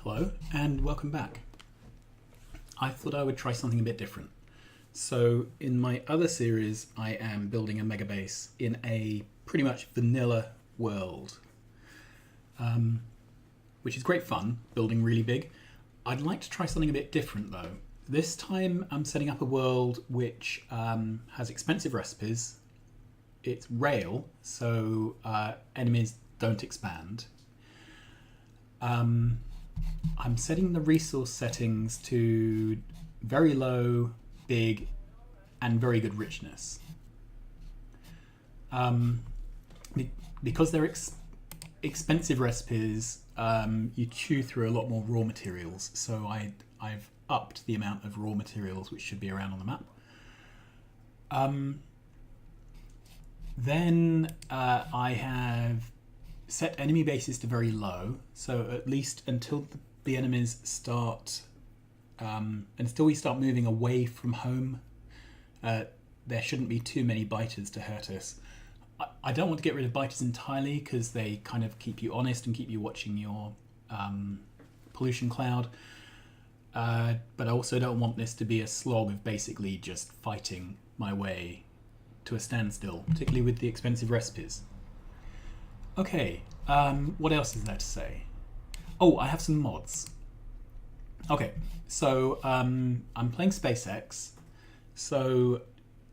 Hello and welcome back. I thought I would try something a bit different. So in my other series I am building a mega base in a pretty much vanilla world, which is great fun, building really big. I'd like to try something a bit different though. This time I'm setting up a world which has expensive recipes. It's rail, so enemies don't expand. I'm setting the resource settings to very low, big, and very good richness. Because they're expensive recipes, you chew through a lot more raw materials, so I've upped the amount of raw materials which should be around on the map. Then I have set enemy bases to very low, so at least until the enemies start, until we start moving away from home, there shouldn't be too many biters to hurt us. I don't want to get rid of biters entirely because they kind of keep you honest and keep you watching your pollution cloud, but I also don't want this to be a slog of basically just fighting my way to a standstill, particularly with the expensive recipes. Okay, what else is there to say? Oh, I have some mods. Okay, so I'm playing SpaceX. So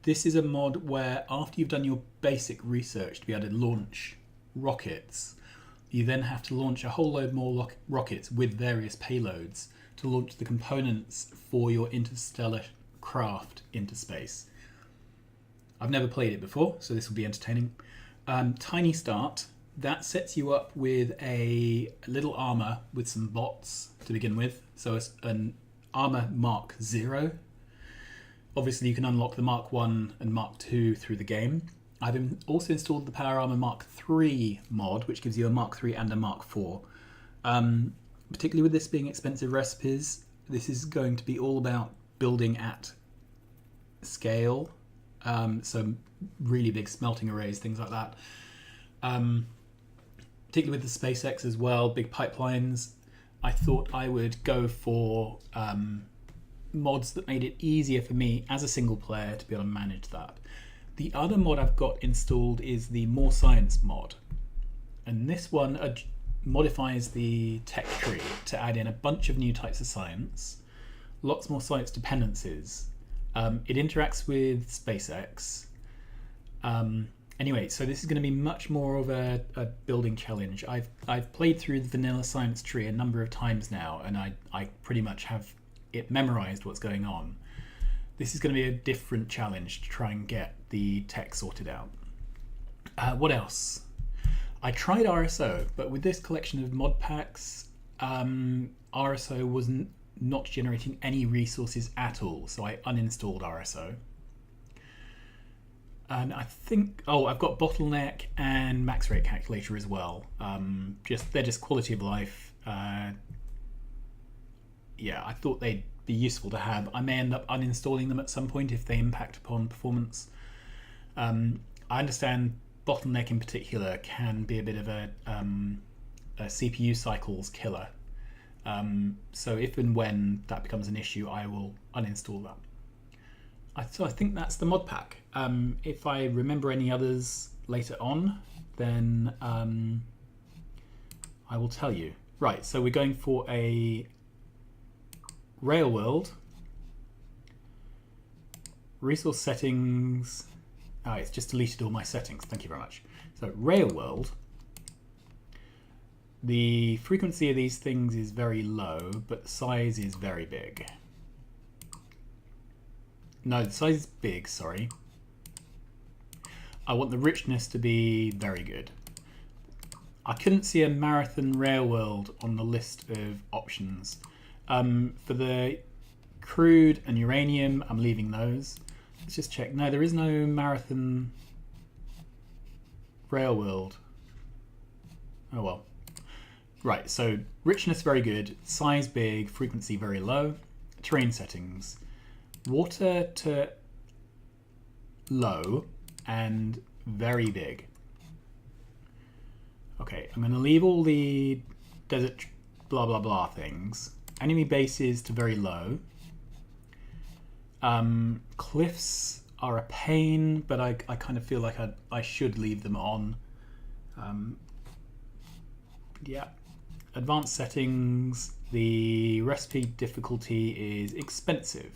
this is a mod where after you've done your basic research to be able to launch rockets, you then have to launch a whole load more rockets with various payloads to launch the components for your interstellar craft into space. I've never played it before, so this will be entertaining. TinyStart. That sets you up with a little armor with some bots to begin with. So it's an armor Mark 0. Obviously you can unlock the Mark 1 and Mark 2 through the game. I've also installed the Power Armor Mark 3 mod, which gives you a Mark 3 and a Mark 4. Particularly with this being expensive recipes, this is going to be all about building at scale. So really big smelting arrays, things like that. Particularly with the SpaceX as well, big pipelines, I thought I would go for mods that made it easier for me as a single player to be able to manage that. The other mod I've got installed is the More Science mod. And this one modifies the tech tree to add in a bunch of new types of science, lots more science dependencies. It interacts with SpaceX. Anyway, so this is going to be much more of a building challenge. I've played through the vanilla science tree a number of times now, and I pretty much have it memorized what's going on. This is going to be a different challenge to try and get the tech sorted out. What else? I tried RSO, but with this collection of mod packs, RSO was not generating any resources at all, so I uninstalled RSO. And I think, I've got bottleneck and max rate calculator as well. They're just quality of life. Yeah, I thought they'd be useful to have. I may end up unstalling them at some point if they impact upon performance. I understand bottleneck in particular can be a bit of a CPU cycles killer. So if and when that becomes an issue, I will uninstall that. So I think that's the mod pack. If I remember any others later on, then I will tell you. Right, so we're going for a rail world. Resource settings. It's just deleted all my settings. Thank you very much. So rail world. The frequency of these things is very low, but the size is very big. No, the size is big, sorry. I want the richness to be very good. I couldn't see a marathon rail world on the list of options. For the crude and uranium, I'm leaving those. Let's just check. No, there is no marathon rail world. Oh well. Right, so richness very good, size big, frequency very low, terrain settings. Water to low and very big. Okay, I'm going to leave all the desert blah blah blah things. Enemy bases to very low. Cliffs are a pain, but I kind of feel like I should leave them on. Yeah. Advanced settings. The recipe difficulty is expensive.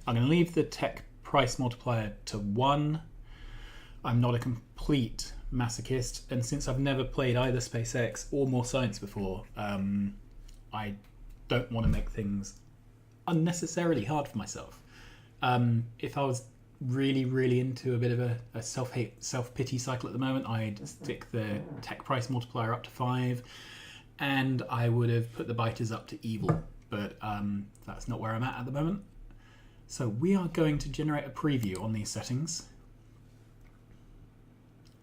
I'm going to leave the tech price multiplier to 1. I'm not a complete masochist, and since I've never played either SpaceX or More Science before, I don't want to make things unnecessarily hard for myself. If I was really into a bit of a self-hate, self-pity cycle at the moment, I'd stick the tech price multiplier up to 5, and I would have put the biters up to evil, but that's not where I'm at the moment. So we are going to generate a preview on these settings.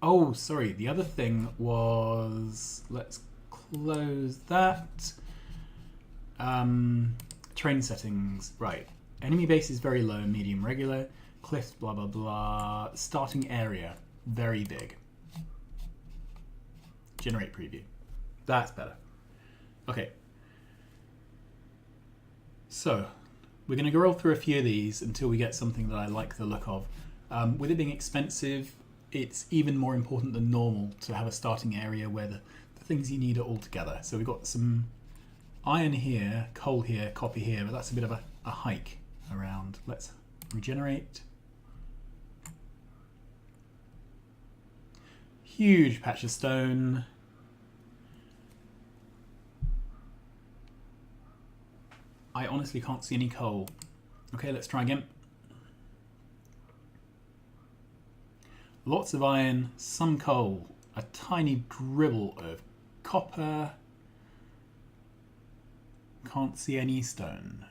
Oh, sorry, the other thing was, let's close that. Train settings, right. Enemy base is very low, medium, regular. Cliffs, blah, blah, blah. Starting area, very big. Generate preview. That's better. Okay. So, we're going to roll through a few of these until we get something that I like the look of. With it being expensive, it's even more important than normal to have a starting area where the things you need are all together. So we've got some iron here, coal here, copper here, but that's a bit of a hike around. Let's regenerate. Huge patch of stone. I honestly can't see any coal. Okay, let's try again. Lots of iron, some coal, a tiny dribble of copper. Can't see any stone.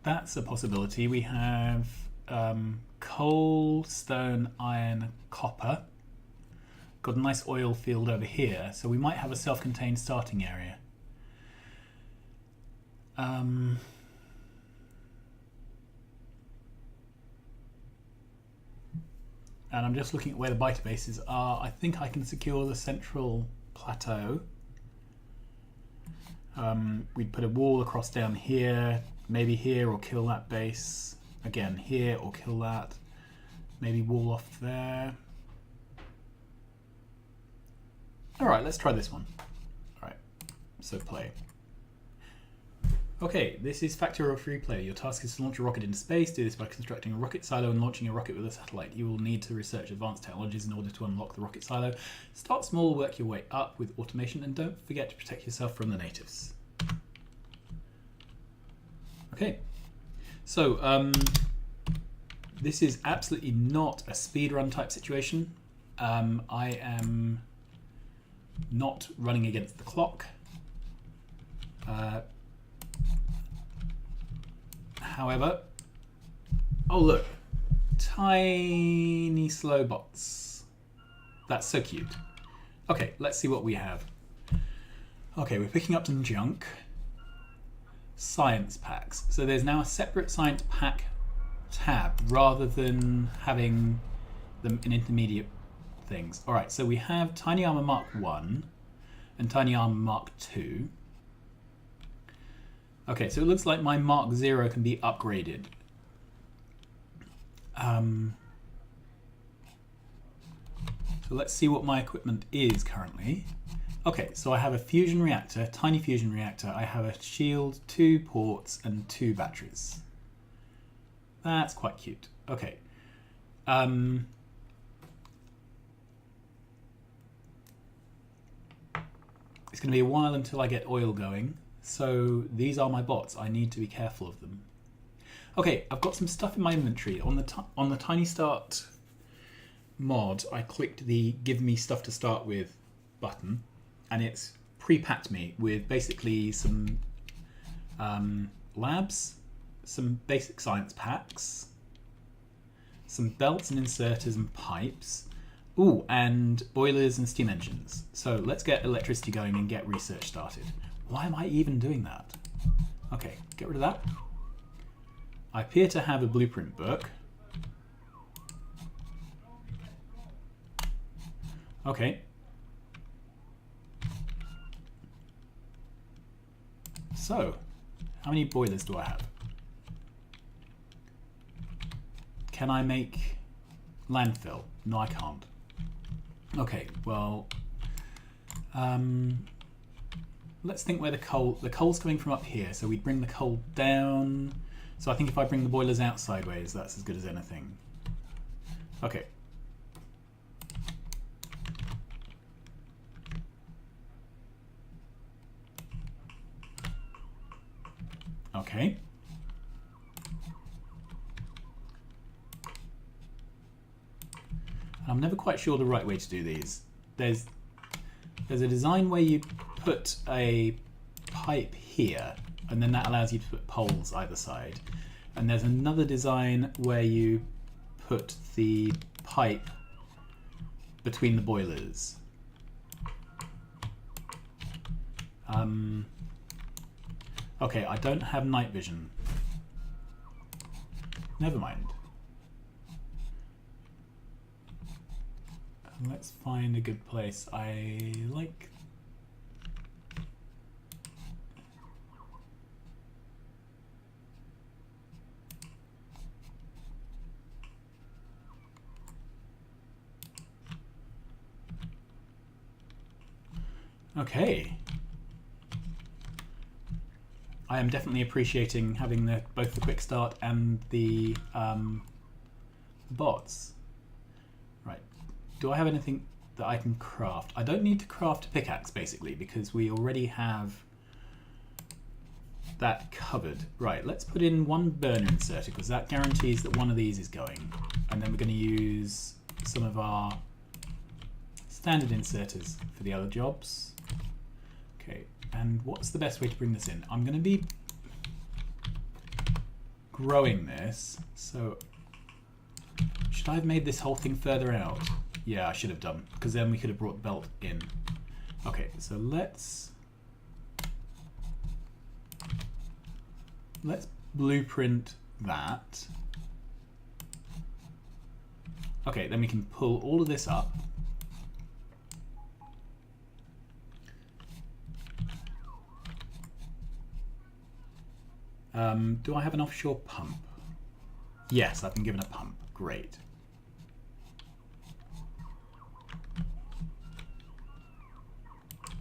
That's a possibility. We have coal, stone, iron, copper. Got a nice oil field over here, so we might have a self-contained starting area. And I'm just looking at where the biter bases are. I think I can secure the central plateau. We'd put a wall across down here, maybe here, or kill that base. Again, here, or kill that. Maybe wall off there. Alright, let's try this one. Alright, so play. Okay, this is Factor or Free Play. Your task is to launch a rocket into space. Do this by constructing a rocket silo and launching a rocket with a satellite. You will need to research advanced technologies in order to unlock the rocket silo. Start small, work your way up with automation, and don't forget to protect yourself from the natives. Okay, so this is absolutely not a speedrun type situation. I am not running against the clock. However, oh look, tiny slow bots. That's so cute. Okay, let's see what we have. Okay, we're picking up some junk. Science packs. So there's now a separate science pack tab rather than having them in intermediate things. All right, so we have Tiny Armor Mark 1 and Tiny Armor Mark 2. Okay, so it looks like my Mark 0 can be upgraded. So let's see what my equipment is currently. Okay, so I have a fusion reactor, tiny fusion reactor. I have a shield, 2 ports, and 2 batteries. That's quite cute. Okay. It's going to be a while until I get oil going. So these are my bots. I need to be careful of them. Okay, I've got some stuff in my inventory. On the TinyStart mod, I clicked the Give Me Stuff to Start With button, and it's pre-packed me with basically some labs, some basic science packs, some belts and inserters and pipes, ooh, and boilers and steam engines. So let's get electricity going and get research started. Why am I even doing that? Okay, get rid of that. I appear to have a blueprint book. Okay. So, how many boilers do I have? Can I make landfill? No, I can't. Okay, well, let's think where the coal's coming from up here. So we'd bring the coal down. So I think if I bring the boilers out sideways, that's as good as anything. Okay. Okay. I'm never quite sure the right way to do these. There's a design where you put a pipe here, and then that allows you to put poles either side. And there's another design where you put the pipe between the boilers. Okay, I don't have night vision. Never mind. Let's find a good place. I like... Okay. I am definitely appreciating having both the quick start and the bots. Right. Do I have anything that I can craft? I don't need to craft a pickaxe, basically, because we already have that covered. Right, let's put in one burner inserter, because that guarantees that one of these is going. And then we're going to use some of our standard inserters for the other jobs. Okay, and what's the best way to bring this in? I'm going to be growing this, so should I have made this whole thing further out? Yeah, I should have done, because then we could have brought the belt in. Okay, so let's blueprint that. Okay, then we can pull all of this up. Do I have an offshore pump? Yes, I've been given a pump. Great.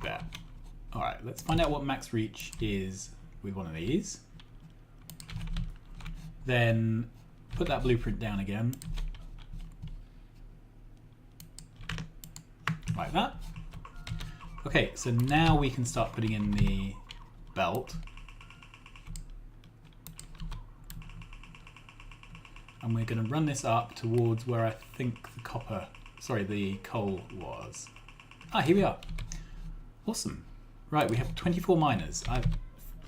There. Alright, let's find out what max reach is with one of these. Then put that blueprint down again. Like that. Okay, so now we can start putting in the belt. And we're going to run this up towards where I think the coal was. Ah, here we are. Awesome. Right, we have 24 miners.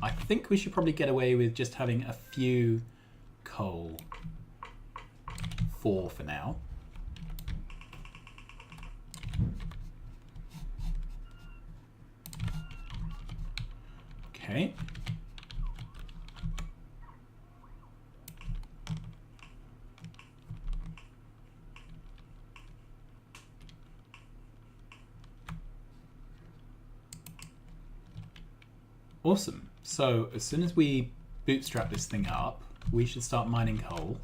I think we should probably get away with just having a few coal. 4 for now. Okay. Awesome. So as soon as we bootstrap this thing up, we should start mining coal.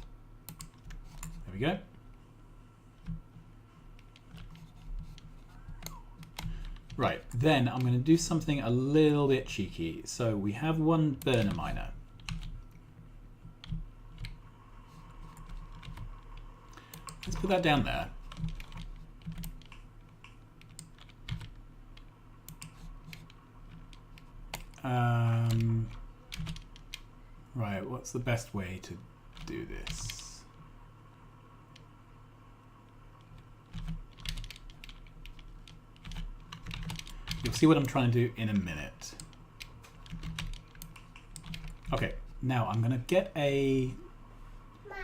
There we go. Right, then I'm going to do something a little bit cheeky. So we have one burner miner. Let's put that down there. Right, what's the best way to do this? You'll see what I'm trying to do in a minute. Okay, now I'm gonna get a... Mom.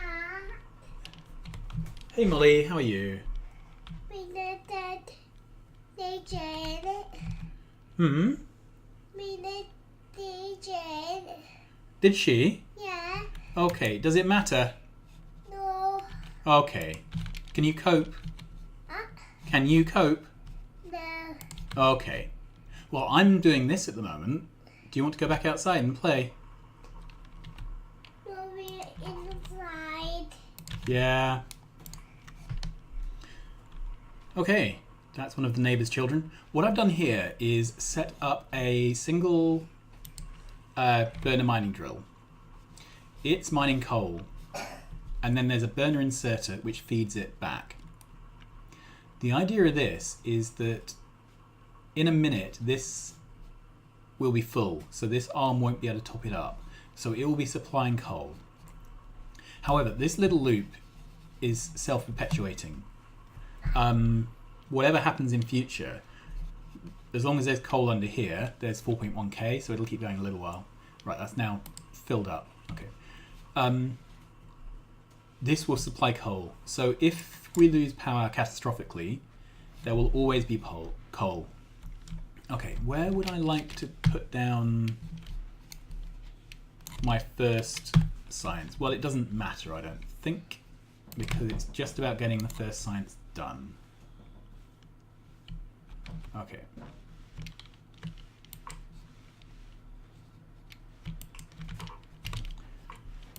Hey Molly, how are you? We did that. They Jane. Hmm? We did DJ. Did she? Yeah. Okay, does it matter? No. Okay. Can you cope? Huh? Can you cope? No. Okay. Well, I'm doing this at the moment. Do you want to go back outside and play? No, we're inside. Yeah. Okay, that's one of the neighbour's children. What I've done here is set up a single burner mining drill. It's mining coal, and then there's a burner inserter which feeds it back. The idea of this is that in a minute this will be full, so this arm won't be able to top it up. So it will be supplying coal. However, this little loop is self-perpetuating. Whatever happens in future, as long as there's coal under here, there's 4.1k, so it'll keep going a little while. Right, that's now filled up. Okay. This will supply coal. So if we lose power catastrophically, there will always be coal. Okay, where would I like to put down my first science? Well, it doesn't matter, I don't think, because it's just about getting the first science done. Okay.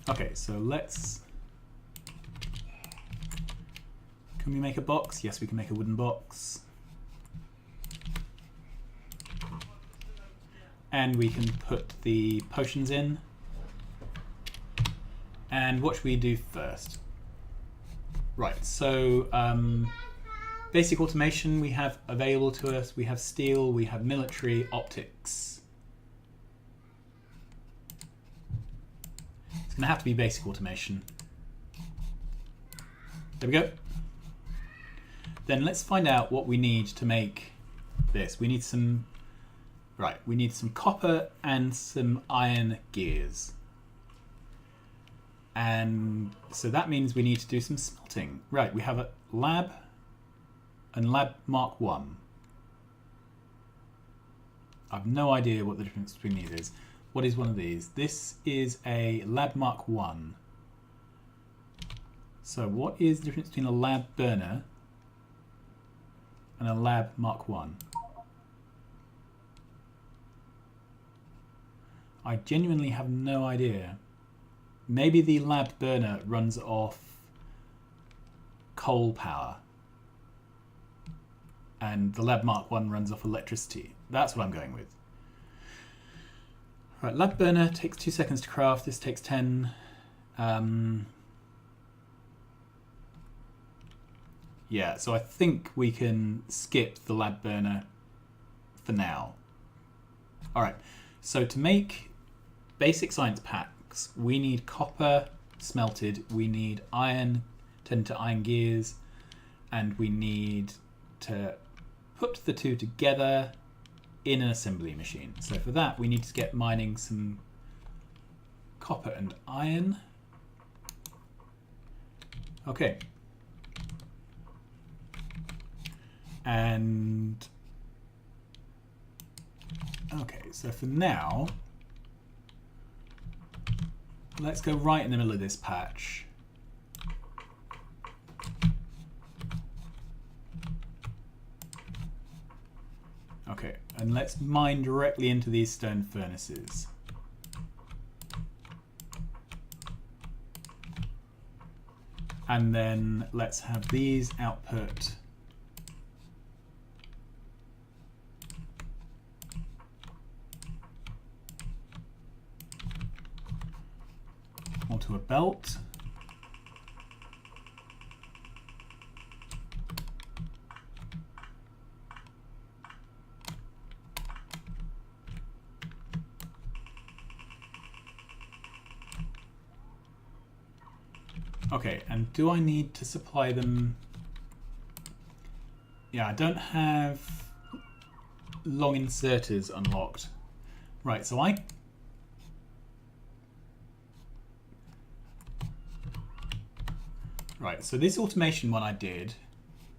Okay, so let's... Can we make a box? Yes, we can make a wooden box. And we can put the potions in. And what should we do first? Right, so basic automation we have available to us. We have steel, we have military, optics. It's going to have to be basic automation. There we go. Then let's find out what we need to make this. We need some... Right, we need some copper and some iron gears. And so that means we need to do some smelting. Right, we have a lab and lab Mark 1. I've no idea what the difference between these is. What is one of these? This is a lab Mark 1. So what is the difference between a lab burner and a lab Mark 1? I genuinely have no idea. Maybe the lab burner runs off coal power and the lab Mark 1 runs off electricity. That's what I'm going with. Right, lab burner takes 2 seconds to craft. This takes 10. Yeah, so I think we can skip the lab burner for now. All right, so to make basic science packs, we need copper smelted, we need iron turned into iron gears, and we need to put the two together in an assembly machine. So for that, we need to get mining some copper and iron. Okay. And okay, so for now, let's go right in the middle of this patch. Okay, and let's mine directly into these stone furnaces. And then let's have these output onto a belt. Okay, and do I need to supply them? Yeah, I don't have long inserters unlocked. Right, so Right, so this automation one I did,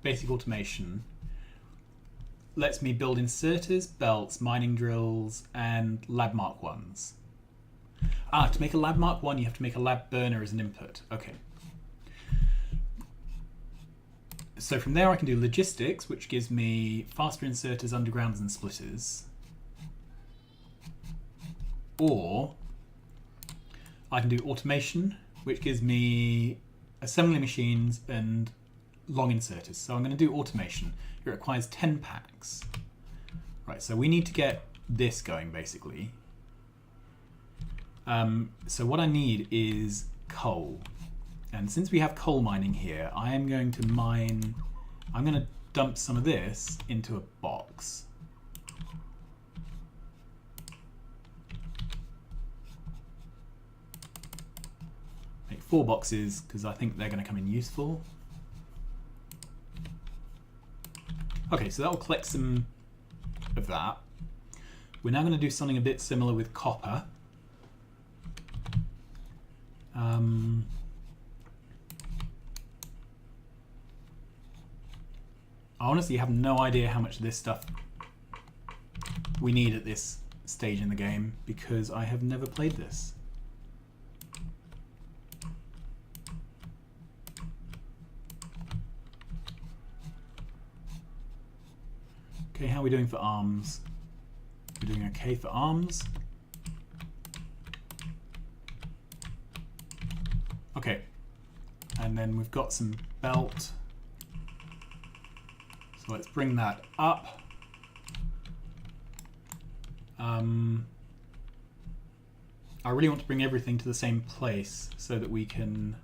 basic automation, lets me build inserters, belts, mining drills, and lab mark 1s. To make a lab mark 1, you have to make a lab burner as an input. Okay. So from there I can do logistics, which gives me faster inserters, undergrounds, and splitters. Or I can do automation, which gives me assembly machines and long inserters. So I'm going to do automation. It requires 10 packs. Right, so we need to get this going basically. So what I need is coal. And since we have coal mining here, I am going to mine, I'm going to dump some of this into a box. Make 4 boxes because I think they're going to come in useful. Okay, so that will collect some of that. We're now going to do something a bit similar with copper. I honestly have no idea how much of this stuff we need at this stage in the game because I have never played this. Okay, how are we doing for arms? We're doing okay for arms. Okay, and then we've got some belt. So let's bring that up. I really want to bring everything to the same place so that we can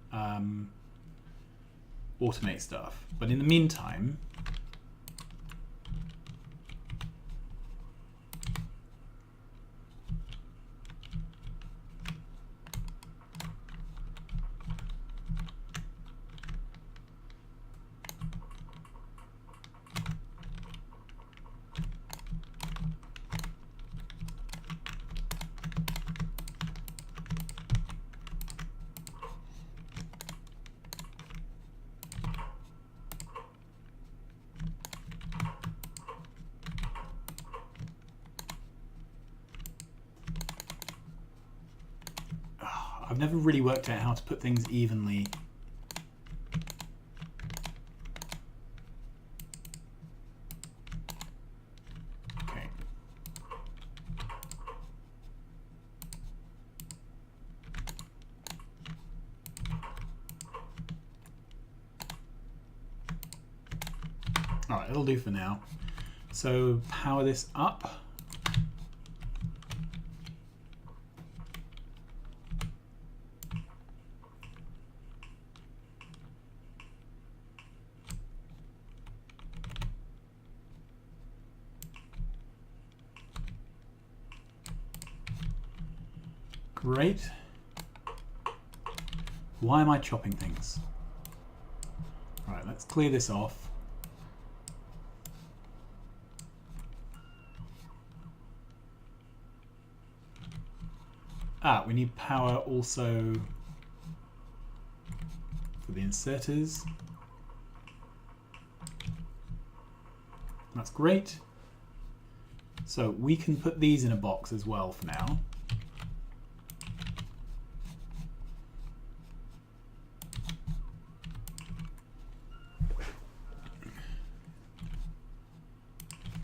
automate stuff. But in the meantime, I've never really worked out how to put things evenly. Okay. All right, it'll do for now. So power this up. Great. Why am I chopping things? Right, let's clear this off. We need power also for the inserters. That's great. So we can put these in a box as well for now.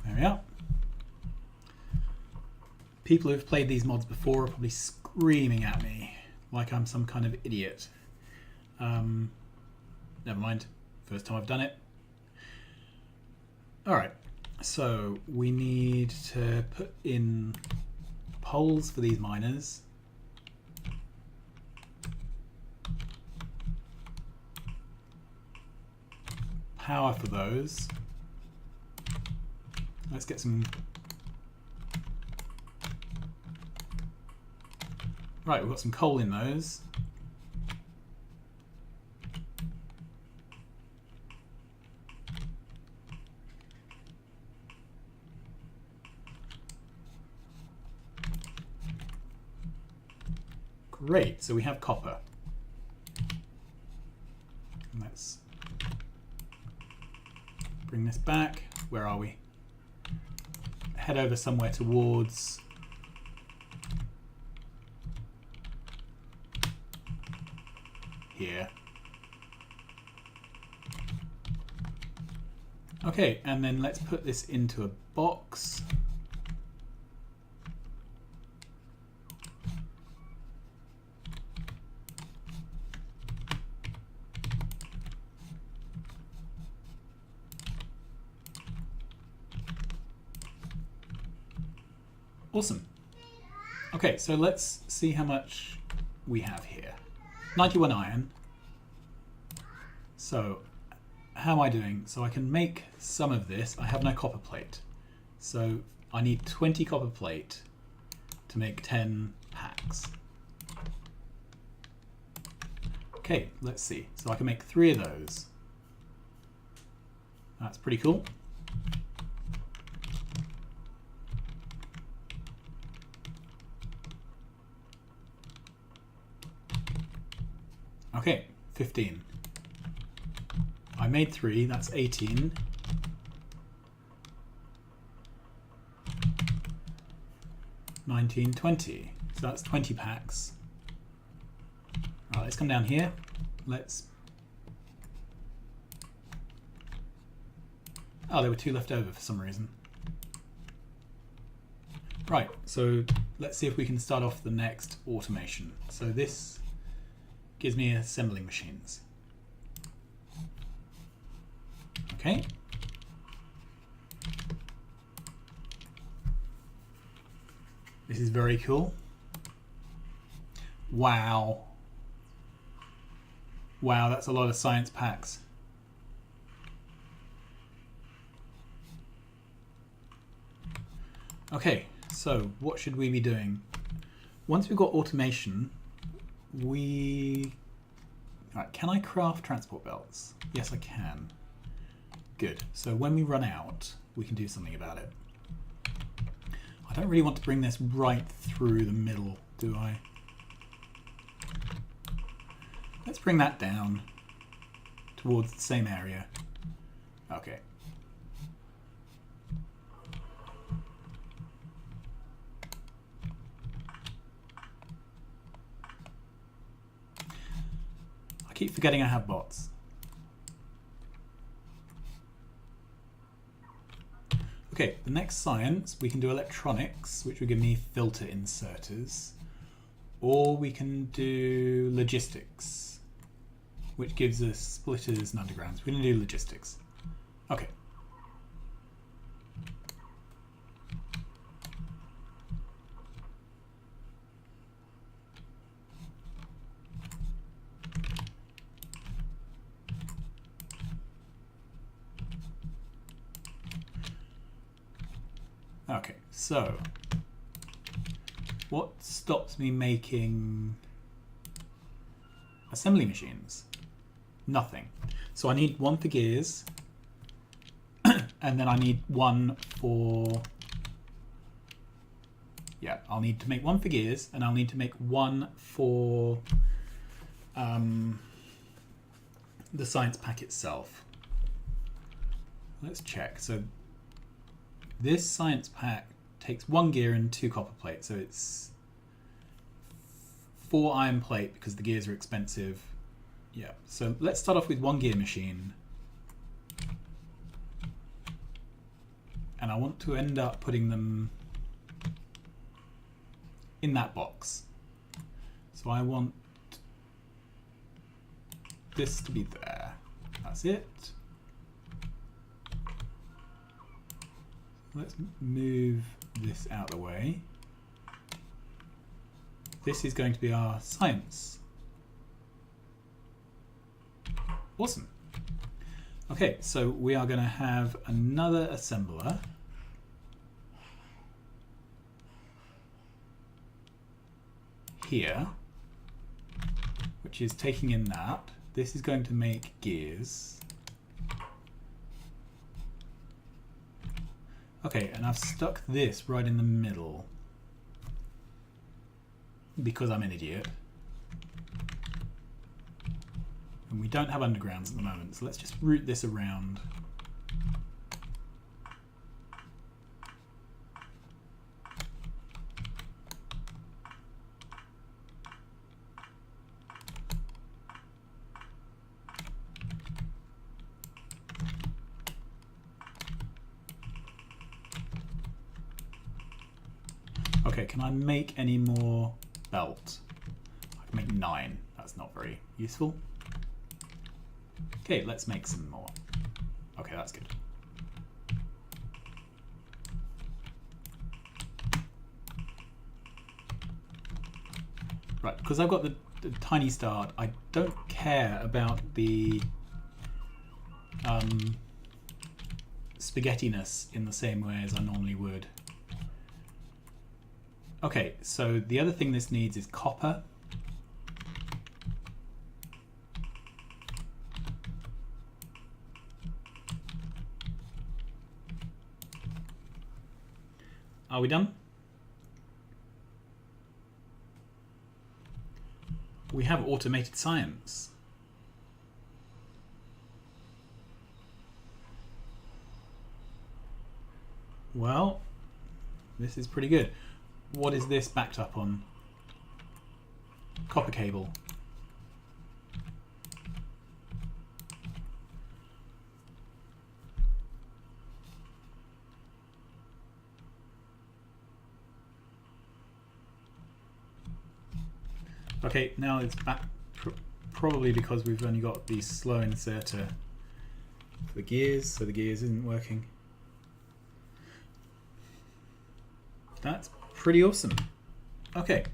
There we are. People who've played these mods before are probably screaming at me like I'm some kind of idiot. Never mind. First time I've done it. Alright, so we need to put in poles for these miners. Power for those. Let's get some... Right, we've got some coal in those. Great, so we have copper. Let's bring this back. Where are we? Head over somewhere towards here. Okay, and then let's put this into a box. Awesome. Okay, so let's see how much we have here. 91 iron. So how am I doing? So I can make some of this. I have no copper plate. So I need 20 copper plate to make 10 packs. Okay, let's see. So I can make 3 of those. That's pretty cool. Okay, 15. I made 3, that's 18. $19.20. So that's 20 packs. Alright, let's come down here. Let's... Oh, there were 2 left over for some reason. Right, so let's see if we can start off the next automation. So this gives me assembling machines. Okay. This is very cool. Wow. Wow, that's a lot of science packs. Okay, so what should we be doing? Once we've got automation, we... Alright, can I craft transport belts? Yes, I can. Good. So when we run out, we can do something about it. I don't really want to bring this right through the middle, do I? Let's bring that down towards the same area. Okay. I keep forgetting I have bots. Okay, the next science, we can do electronics, which will give me filter inserters. Or we can do logistics, which gives us splitters and undergrounds. We're going to do logistics. Okay. Okay, so what stops me making assembly machines? Nothing. So I need 1 for gears, and then I need 1 for... Yeah, I'll need to make 1 for gears, and I'll need to make 1 for the science pack itself. Let's check. So this science pack takes 1 gear and 2 copper plate, so it's 4 iron plate because the gears are expensive. Yeah, so let's start off with 1 gear machine. And I want to end up putting them in that box. So I want this to be there. That's it. Let's move this out of the way. This is going to be our science. Awesome. Okay, so we are going to have another assembler. Here, which is taking in that. This is going to make gears. Okay, and I've stuck this right in the middle because I'm an idiot. And we don't have undergrounds at the moment, so let's just route this around. can I make any more belt? I can make 9. That's not very useful. Okay, let's make some more. Okay, that's good. Right, because I've got the TinyStart, I don't care about the spaghettiness in the same way as I normally would. Okay, so the other thing this needs is copper. Are we done? We have automated science. Well, this is pretty good. What is this backed up on? Copper cable. Okay, now it's back, probably because we've only got the slow inserter for the gears, so the gears isn't working. That's pretty awesome. Okay,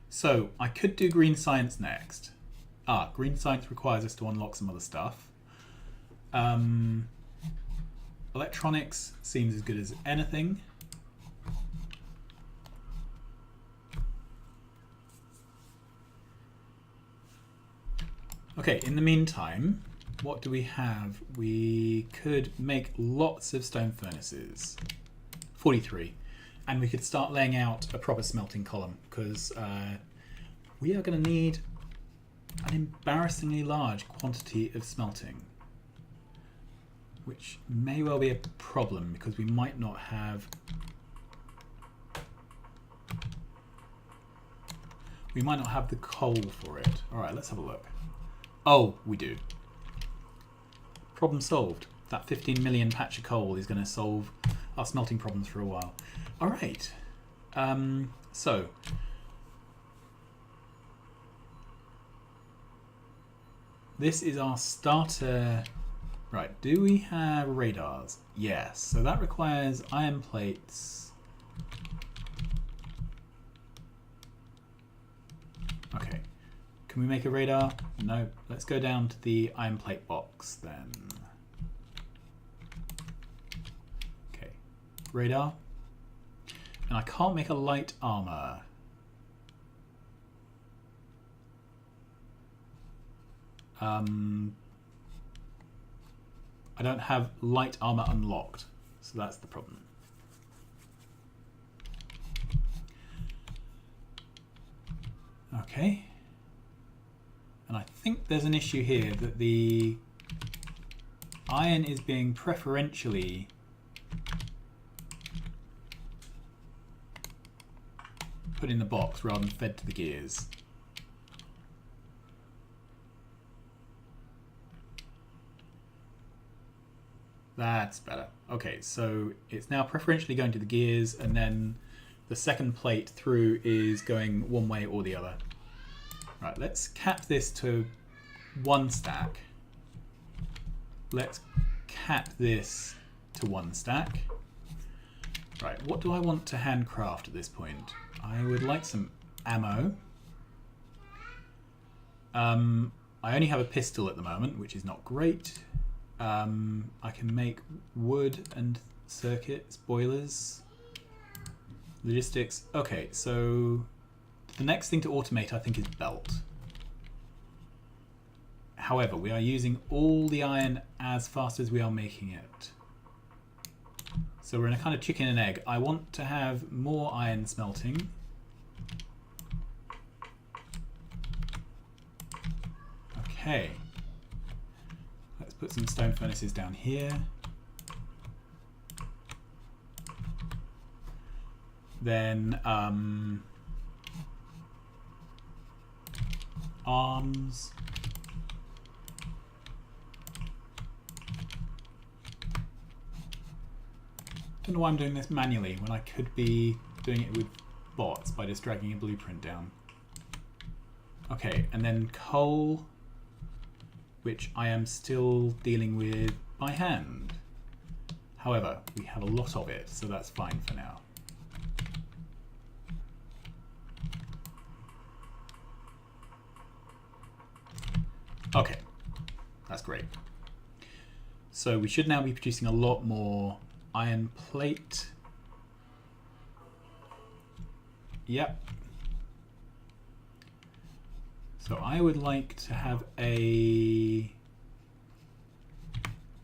so I could do green science next. Green science requires us to unlock some other stuff. Electronics seems as good as anything. Okay, in the meantime, what do we have? We could make lots of stone furnaces. 43. And we could start laying out a proper smelting column, because we are going to need an embarrassingly large quantity of smelting, which may well be a problem because we might not have the coal for it. All right, let's have a look. Oh, we do. Problem solved. That 15 million patch of coal is going to solve our smelting problems for a while. All right. So this is our starter. Right. Do we have radars? Yes. So that requires iron plates. Okay. Can we make a radar? No. Let's go down to the iron plate box then. Okay. Radar. And I can't make a light armor. I don't have light armor unlocked, so that's the problem. Okay. And I think there's an issue here that the iron is being preferentially put in the box rather than fed to the gears. That's better. Okay, so it's now preferentially going to the gears, and then the second plate through is going one way or the other. Right, let's cap this to 1 stack. Let's cap this to 1 stack. Right, what do I want to handcraft at this point? I would like some ammo. I only have a pistol at the moment, which is not great. I can make wood and circuits, boilers, logistics. Okay, so the next thing to automate, I think, is belt. However, we are using all the iron as fast as we are making it. So we're in a kind of chicken and egg. I want to have more iron smelting. Okay. Let's put some stone furnaces down here. Then arms. Don't know why I'm doing this manually when I could be doing it with bots by just dragging a blueprint down. Okay, and then coal, which I am still dealing with by hand. However, we have a lot of it, so that's fine for now. Okay, that's great. So we should now be producing a lot more iron plate. Yep. So I would like to have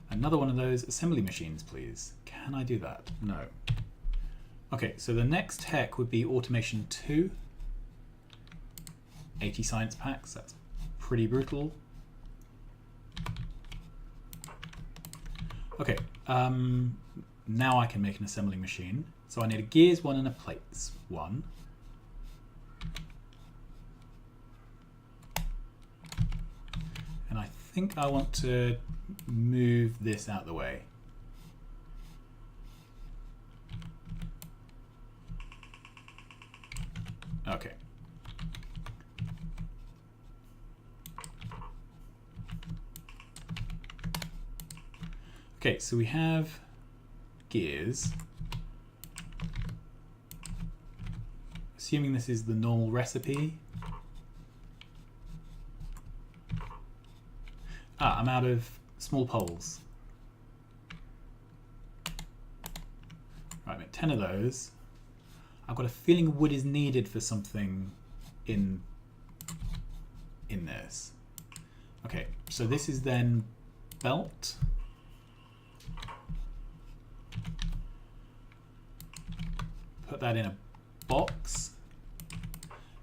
another one of those assembly machines, please. Can I do that? No. Okay, so the next tech would be automation 2. 80 science packs, that's pretty brutal. Okay, now I can make an assembly machine. So I need a gears 1 and a plates 1. And I think I want to move this out of the way. Okay. Okay, so we have gears. Assuming this is the normal recipe. Ah, I'm out of small poles. Right, make 10 of those. I've got a feeling wood is needed for something in this. Okay, so this is then belt. Put that in a box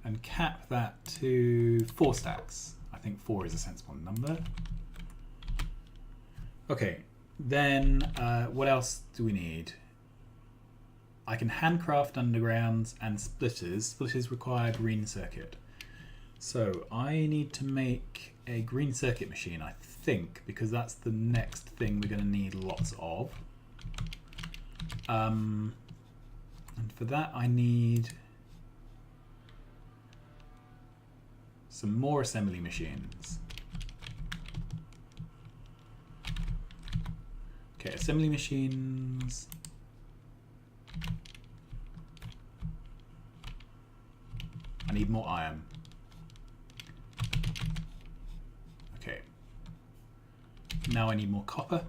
and cap that to 4 stacks. I think 4 is a sensible number. Okay, then what else do we need? I can handcraft undergrounds and splitters. Splitters require green circuit. So I need to make a green circuit machine, I think, because that's the next thing we're going to need lots of. And for that I need some more assembly machines. Okay, assembly machines. I need more iron. Okay. Now I need more copper.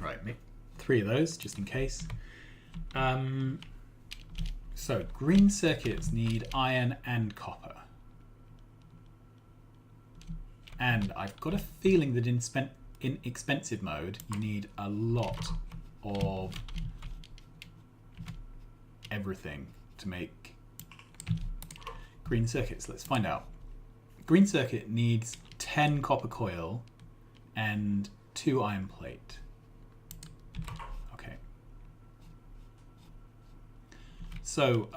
Right, make 3 of those just in case. So green circuits need iron and copper. And I've got a feeling that in expensive mode, you need a lot of everything to make green circuits. Let's find out. Green circuit needs 10 copper coil and 2 iron plate. Okay. So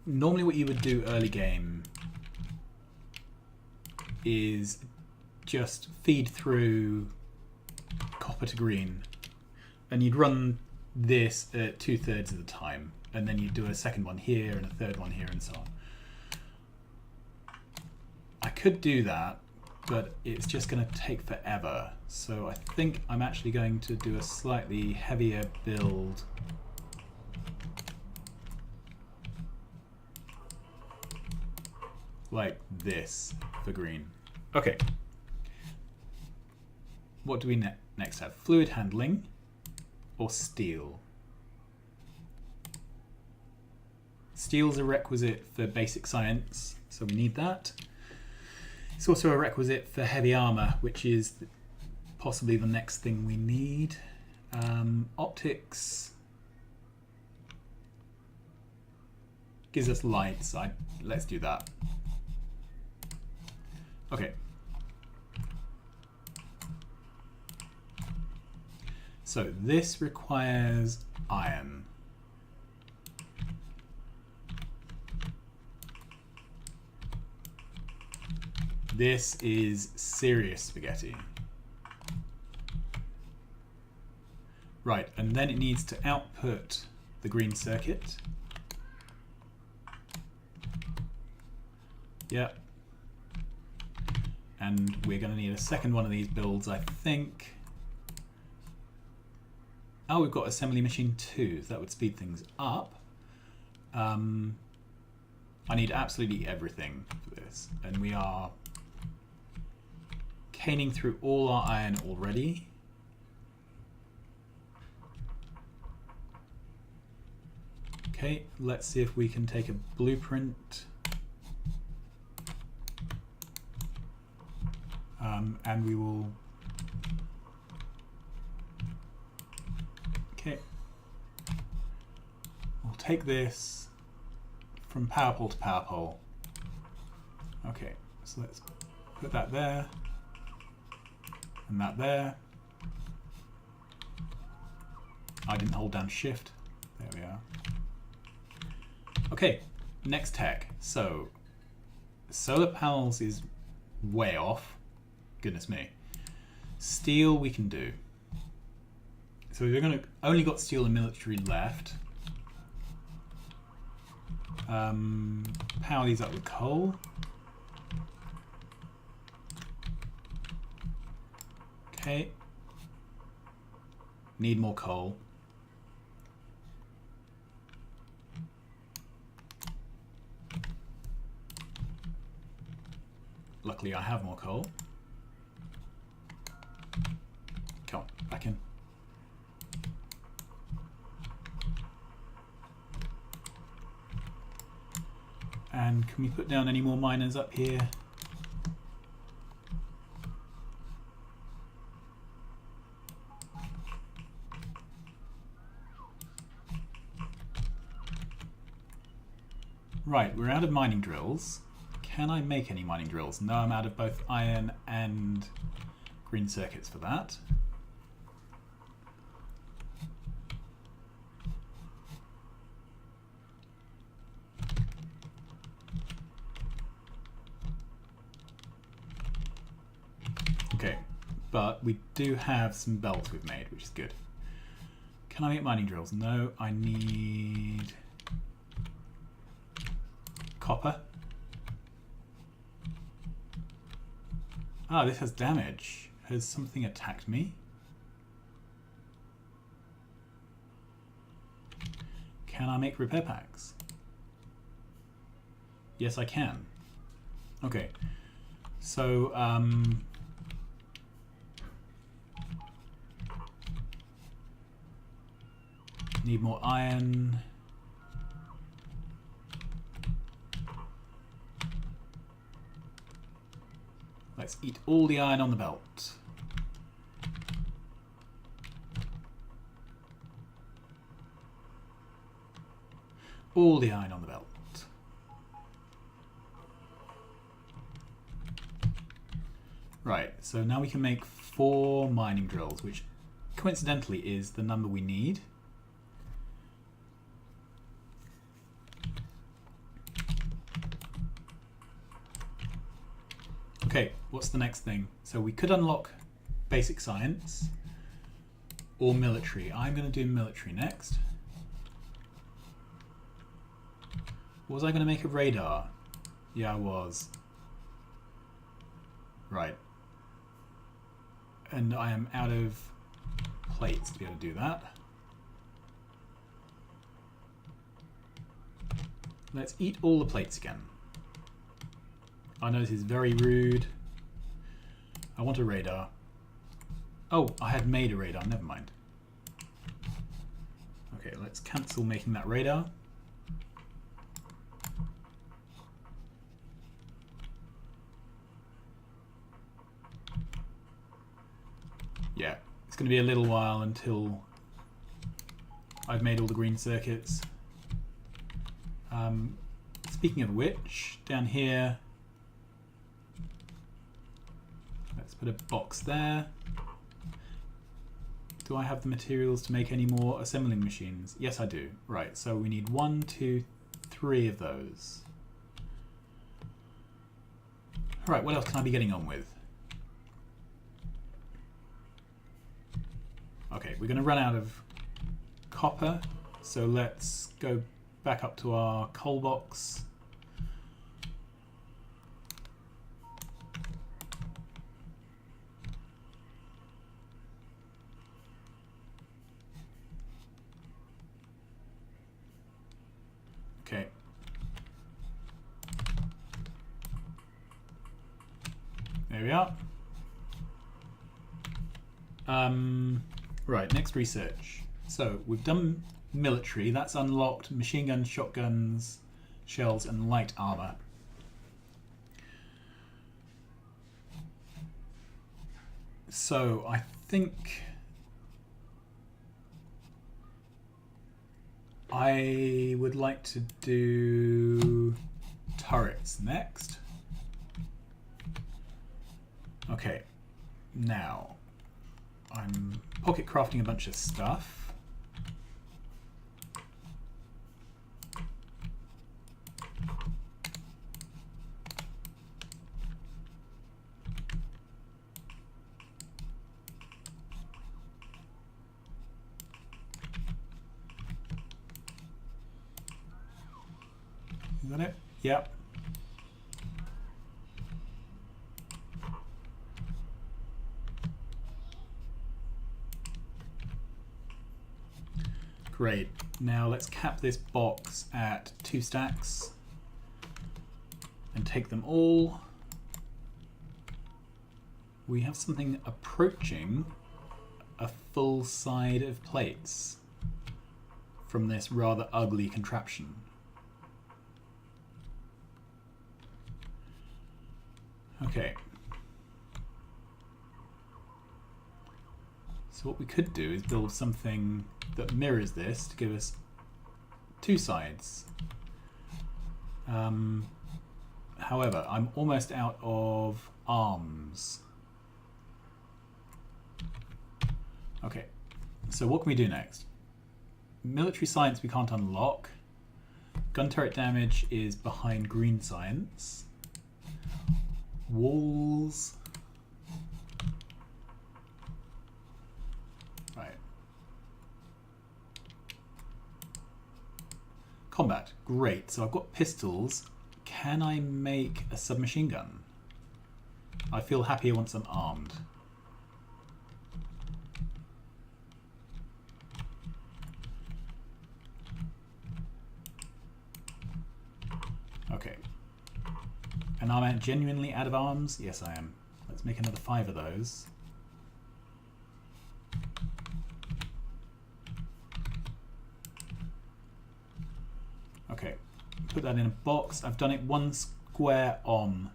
normally what you would do early game is just feed through copper to green, and you'd run this at 2/3 of the time, and then you'd do a second one here and a third one here and so on. I could do that, but it's just going to take forever, so I think I'm actually going to do a slightly heavier build. Like this for green. Okay. What do we next have? Fluid handling or steel? Steel's a requisite for basic science, so we need that. It's also a requisite for heavy armor, which is possibly the next thing we need. Optics gives us lights. Let's do that. Okay. So this requires iron. This is serious spaghetti. Right, and then it needs to output the green circuit. Yep. And we're going to need a second one of these builds, I think. Oh, we've got assembly machine 2. That would speed things up. I need absolutely everything for this. And we are caning through all our iron already. Okay, let's see if we can take a blueprint. And we will... Okay. We'll take this from power pole to power pole. Okay, so let's put that there. And that there. I didn't hold down shift. There we are. Okay, next tech. So, solar panels is way off. Goodness me. Steel we can do. So we're going to only got steel and military left. Power these up with coal. Okay. Need more coal. Luckily I have more coal. Come on, back in. And can we put down any more miners up here? Right, we're out of mining drills. Can I make any mining drills? No, I'm out of both iron and green circuits for that. Okay, but we do have some belts we've made, which is good. Can I make mining drills? No, I need copper. Ah, this has damage. Has something attacked me? Can I make repair packs? Yes, I can. Okay. So, need more iron. Let's eat all the iron on the belt. All the iron on the belt. Right, so now we can make 4 mining drills, which coincidentally is the number we need. Okay, what's the next thing? So we could unlock basic science or military. I'm going to do military next. Was I going to make a radar? Yeah, I was. Right. And I am out of plates to be able to do that. Let's eat all the plates again. I know this is very rude. I want a radar. Oh, I had made a radar, never mind. Okay, let's cancel making that radar. Yeah, it's going to be a little while until I've made all the green circuits. Speaking of which, down here, let's put a box there. Do I have the materials to make any more assembling machines? Yes, I do. Right, so we need 1, 2, 3 of those. All right, what else can I be getting on with? Okay, we're going to run out of copper, so let's go back up to our coal box. Okay. There we are. Right, next research. So we've done military. That's unlocked machine guns, shotguns, shells, and light armor. So I think I would like to do turrets next. Okay, now I'm pocket crafting a bunch of stuff. Is that it? Yep. Great. Now let's cap this box at 2 stacks and take them all. We have something approaching a full side of plates from this rather ugly contraption. Okay. So what we could do is build something that mirrors this to give us 2 sides. However, I'm almost out of arms. Okay, so what can we do next? Military science we can't unlock. Gun turret damage is behind green science. Walls. Right. Combat. Great. So I've got pistols. Can I make a submachine gun? I feel happier once I'm armed. Okay. And am I genuinely out of arms? Yes, I am. Let's make another 5 of those. Okay, put that in a box. I've done it 1 square on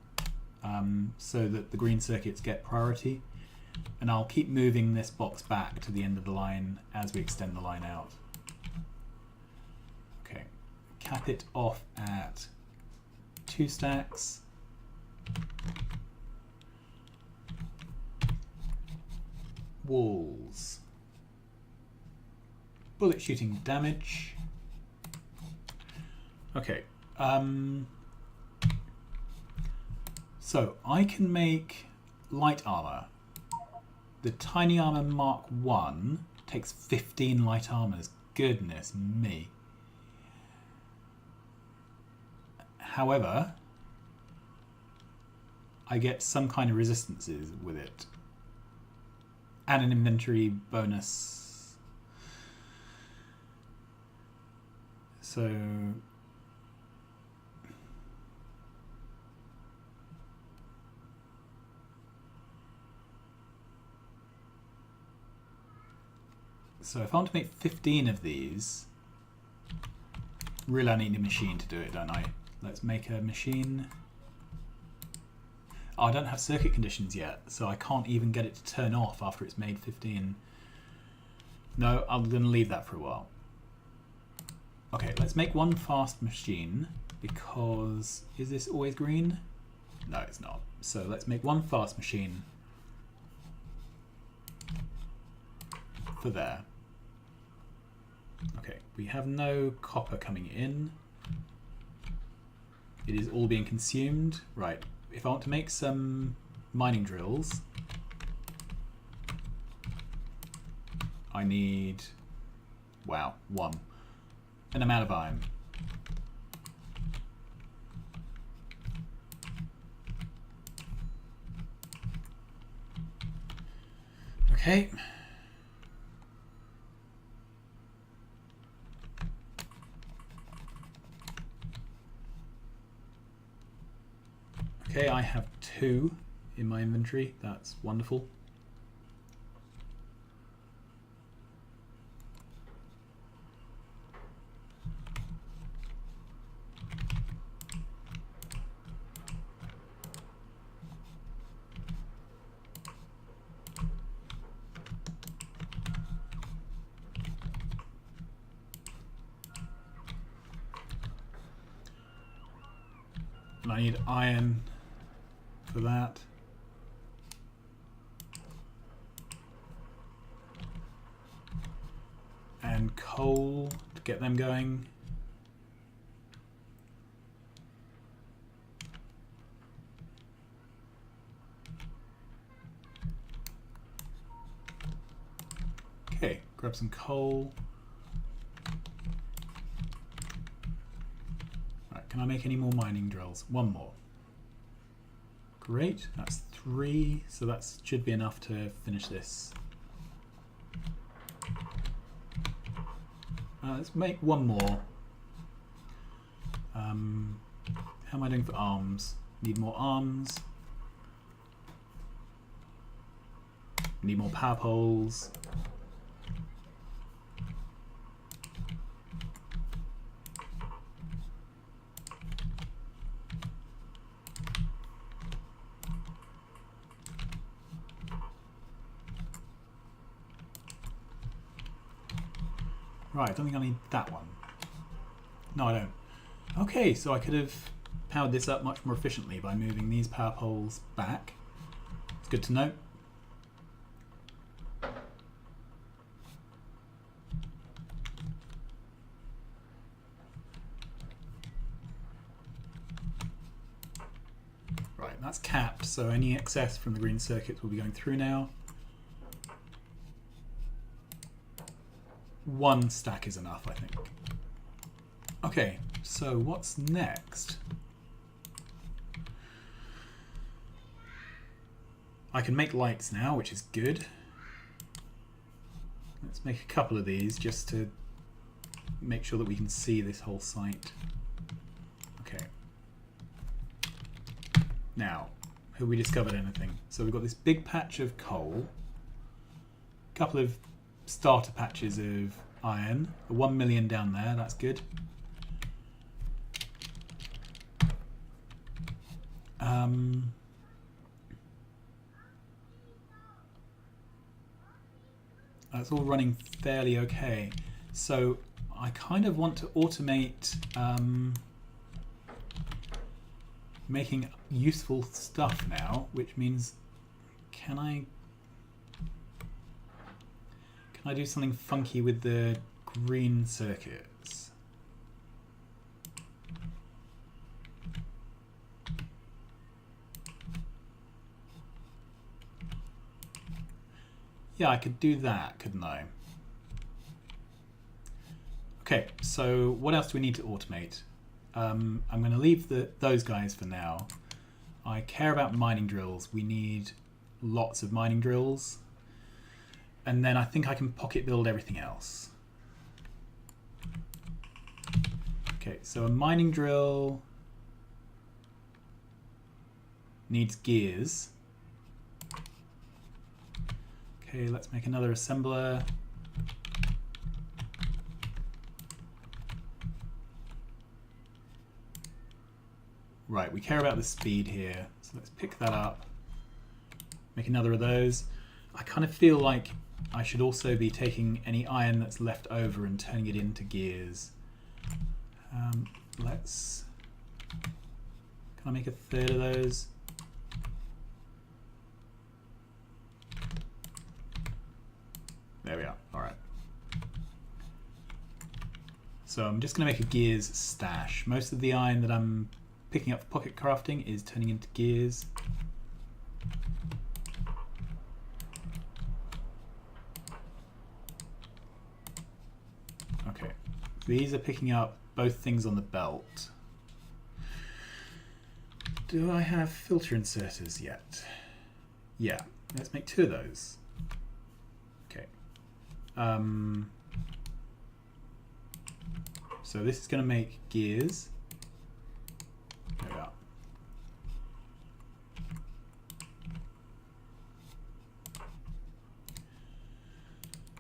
so that the green circuits get priority. And I'll keep moving this box back to the end of the line as we extend the line out. Okay, cap it off at 2 stacks. Walls. Bullet shooting damage. Okay. So I can make light armor. The Tiny Armor Mark 1 takes 15 light armors. Goodness me. However, I get some kind of resistances with it. And an inventory bonus. So if I want to make 15 of these, really I need a machine to do it, don't I? Let's make a machine. Oh, I don't have circuit conditions yet, so I can't even get it to turn off after it's made 15. No, I'm going to leave that for a while. Okay, let's make 1 fast machine, because is this always green? No, it's not. So let's make 1 fast machine for there. Okay, we have no copper coming in. It is all being consumed. Right, if I want to make some mining drills, I need, wow, 1. An amount of iron. Okay. Okay, I have 2 in my inventory. That's wonderful. And I need iron for that. And coal to get them going. Okay, grab some coal. Right, can I make any more mining drills? 1 more. Great, that's 3, so that should be enough to finish this. Let's make 1 more. How am I doing for arms? Need more arms. Need more power poles. Right, I don't think I need that one. No, I don't. Okay, so I could have powered this up much more efficiently by moving these power poles back. It's good to know. Right, that's capped, so any excess from the green circuits will be going through now. 1 stack is enough, I think. Okay, so what's next? I can make lights now, which is good. Let's make a couple of these just to make sure that we can see this whole site. Okay. Now, have we discovered anything? So we've got this big patch of coal, a couple of starter patches of iron, 1 million down there, that's good. That's all running fairly okay. So I kind of want to automate making useful stuff now, which means can I do something funky with the green circuits? Yeah, I could do that, couldn't I? Okay, so what else do we need to automate? I'm going to leave those guys for now. I care about mining drills. We need lots of mining drills. And then I think I can pocket build everything else. Okay, so a mining drill needs gears. Okay, let's make another assembler. Right, we care about the speed here, so let's pick that up. Make another of those. I kind of feel like I should also be taking any iron that's left over and turning it into gears. Can I make a 3rd of those? There we are, all right. So I'm just gonna make a gears stash. Most of the iron that I'm picking up for pocket crafting is turning into gears. These are picking up both things on the belt. Do I have filter inserters yet? Yeah, let's make 2 of those. Okay. So this is going to make gears. There we are.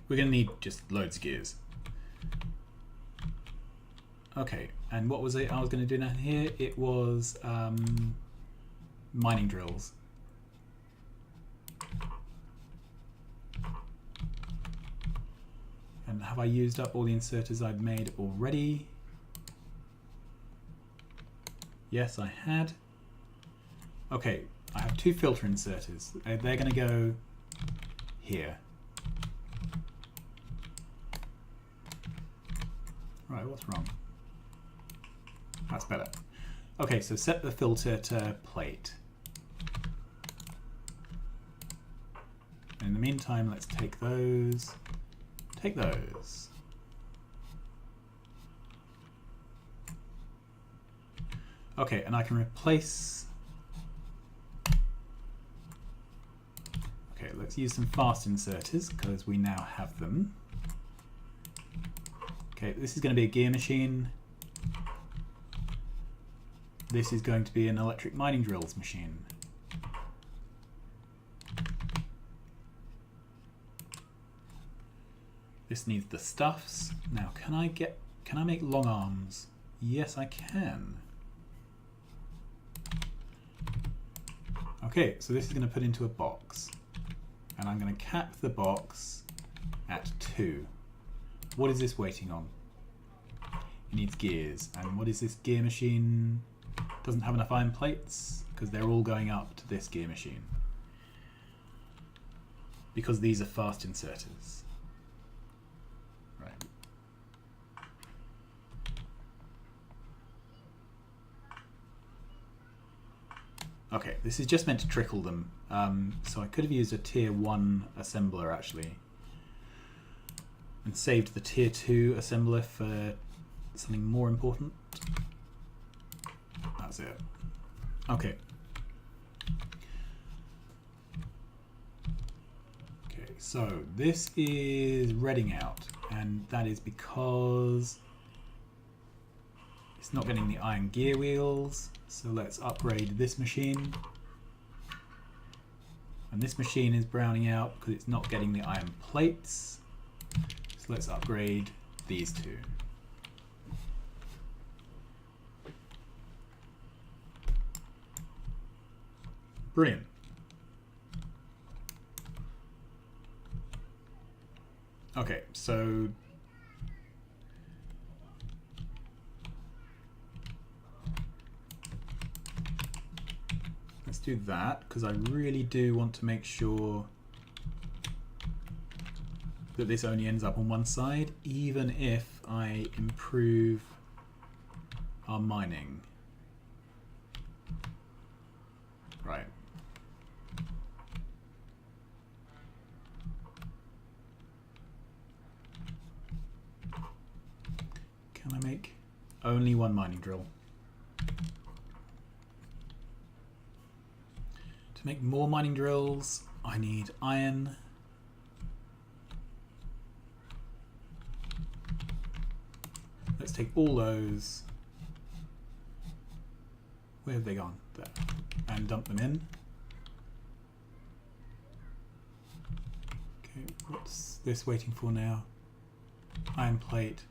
We're going to need just loads of gears. Okay, and what was it I was going to do down here? It was mining drills. And have I used up all the inserters I've made already? Yes, I had. Okay, I have 2 filter inserters. They're going to go here. Right, what's wrong? That's better. Okay, so set the filter to plate. In the meantime, let's take those. Take those. Okay, and I can replace... Okay, let's use some fast inserters because we now have them. Okay, this is going to be a gear machine. This is going to be an electric mining drills machine. This needs the stuffs. Now, can I make long arms? Yes, I can. Okay, so this is going to put into a box. And I'm going to cap the box at 2. What is this waiting on? It needs gears. And what is this gear machine? Doesn't have enough iron plates because they're all going up to this gear machine. Because these are fast inserters. Right. Okay, this is just meant to trickle them. So I could have used a tier 1 assembler actually. And saved the tier 2 assembler for something more important. That's it. Okay. Okay, so this is redding out, and that is because it's not getting the iron gear wheels. So let's upgrade this machine. And this machine is browning out because it's not getting the iron plates. So let's upgrade these 2. Brilliant. Okay, so let's do that because I really do want to make sure that this only ends up on one side, even if I improve our mining. Right. Can I make only one mining drill? To make more mining drills, I need iron. Let's take all those. Where have they gone? There. And dump them in. Okay, what's this waiting for now? Iron plate.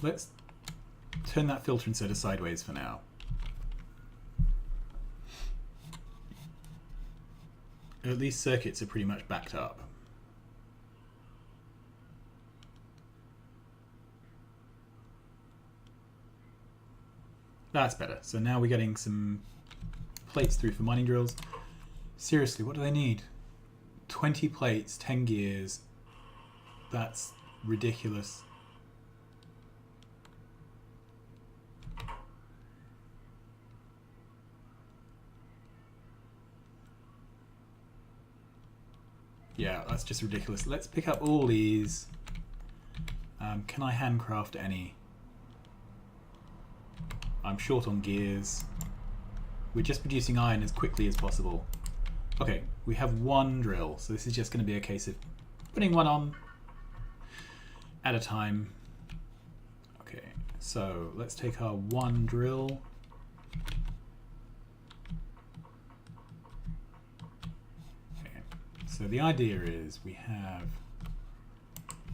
Let's turn that filter inserter sideways for now. At least circuits are pretty much backed up. That's better. So now we're getting some plates through for mining drills. Seriously, what do they need? 20 plates, 10 gears. That's ridiculous. Yeah, that's just ridiculous. Let's pick up all these. Can I handcraft any? I'm short on gears. We're just producing iron as quickly as possible. Okay, we have one drill, so this is just going to be a case of putting one on at a time. Okay, so let's take our one drill. Okay, so the idea is we have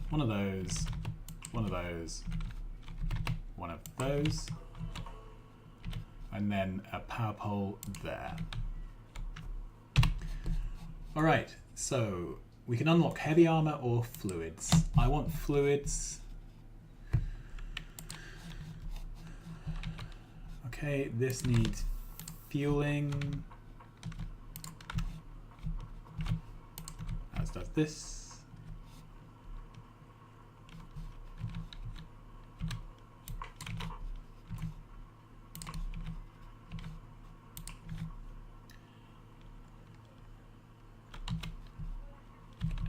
one of those, one of those, one of those, and then a power pole there. Alright, so we can unlock heavy armor or fluids. I want fluids. Okay, this needs fueling. As does this.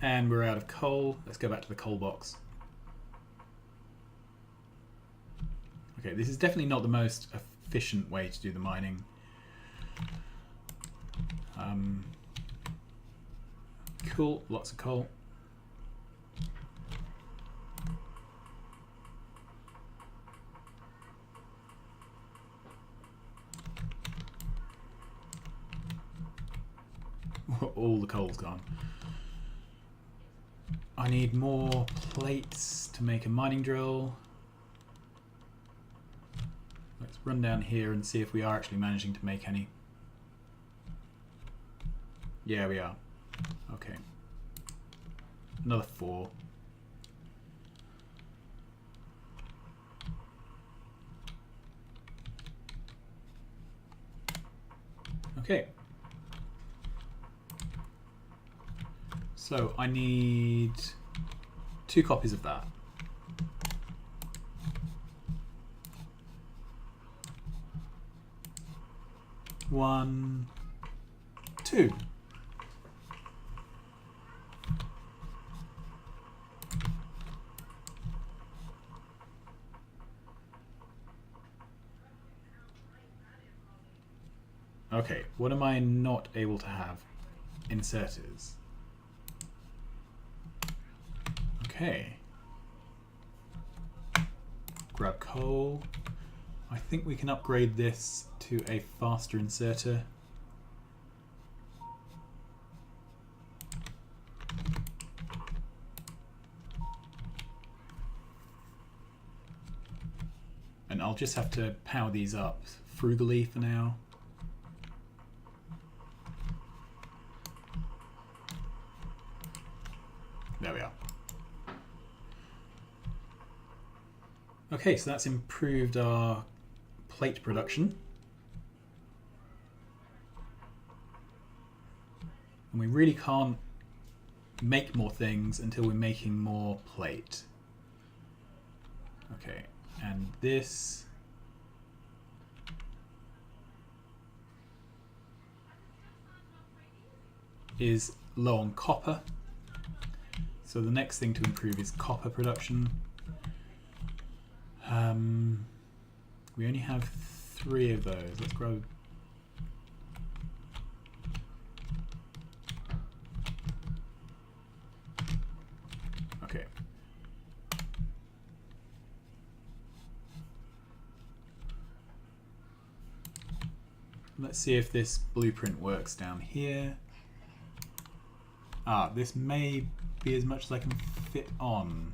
And we're out of coal. Let's go back to the coal box. Okay, this is definitely not the most efficient way to do the mining. Cool, lots of coal. All the coal's gone. I need more plates to make a mining drill. Let's run down here and see if we are actually managing to make any. Yeah, we are. Okay. Another 4. Okay. So I need 2 copies of that. One, 2. Okay, what am I not able to have? Inserters. Okay. Grab coal. I think we can upgrade this to a faster inserter. And I'll just have to power these up frugally for now. There we are. Okay, so that's improved our plate production. And we really can't make more things until we're making more plate. Okay, and this is low on copper. So the next thing to improve is copper production. We only have 3 of those. Let's grab. Okay. Let's see if this blueprint works down here. Ah, this may be as much as I can fit on.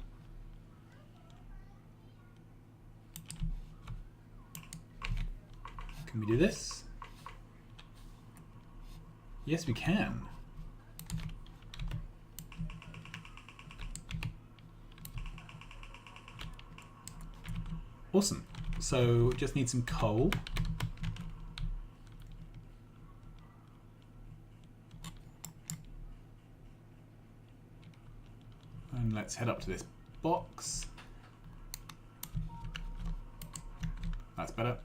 Can we do this? Yes, we can. Awesome. So just need some coal. And let's head up to this box. That's better.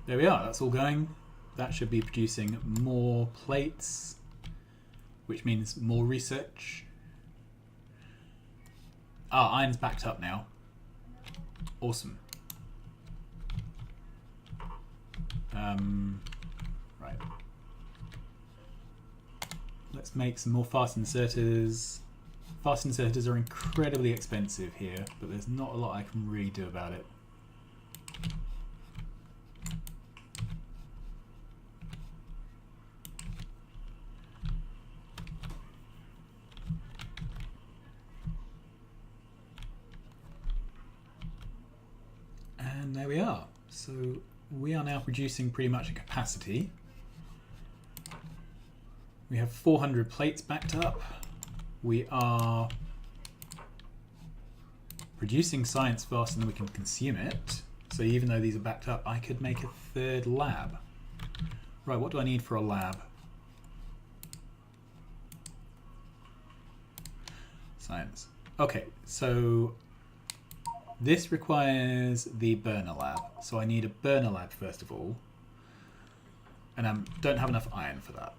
There we are, that's all going. That should be producing more plates, which means more research. Ah, iron's backed up now. Awesome. Right. Let's make some more fast inserters. Fast inserters are incredibly expensive here, but there's not a lot I can really do about it. And there we are. So we are now producing pretty much a capacity. We have 400 plates backed up. We are producing science faster than we can consume it. So even though these are backed up, I could make a third lab. Right, what do I need for a lab? Science. Okay, so this requires the burner lab. So I need a burner lab first of all. And I don't have enough iron for that.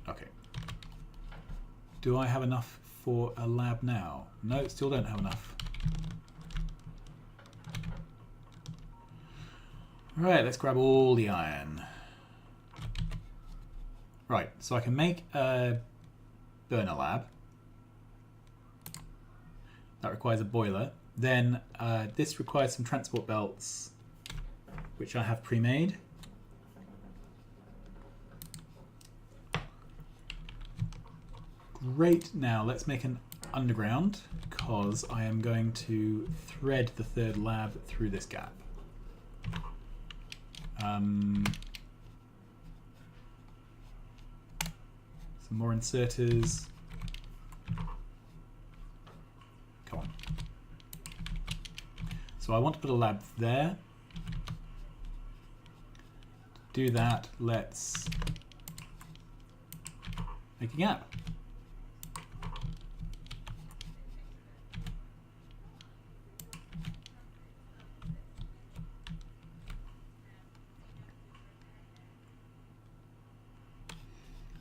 Okay. Do I have enough for a lab now? No, still don't have enough. Right, let's grab all the iron. Right, so I can make a burner lab. That requires a boiler. Then this requires some transport belts, which I have pre-made. Great, now let's make an underground, because I am going to thread the third lab through this gap. Some more inserters. Come on. So I want to put a lab there. To do that, let's make a gap.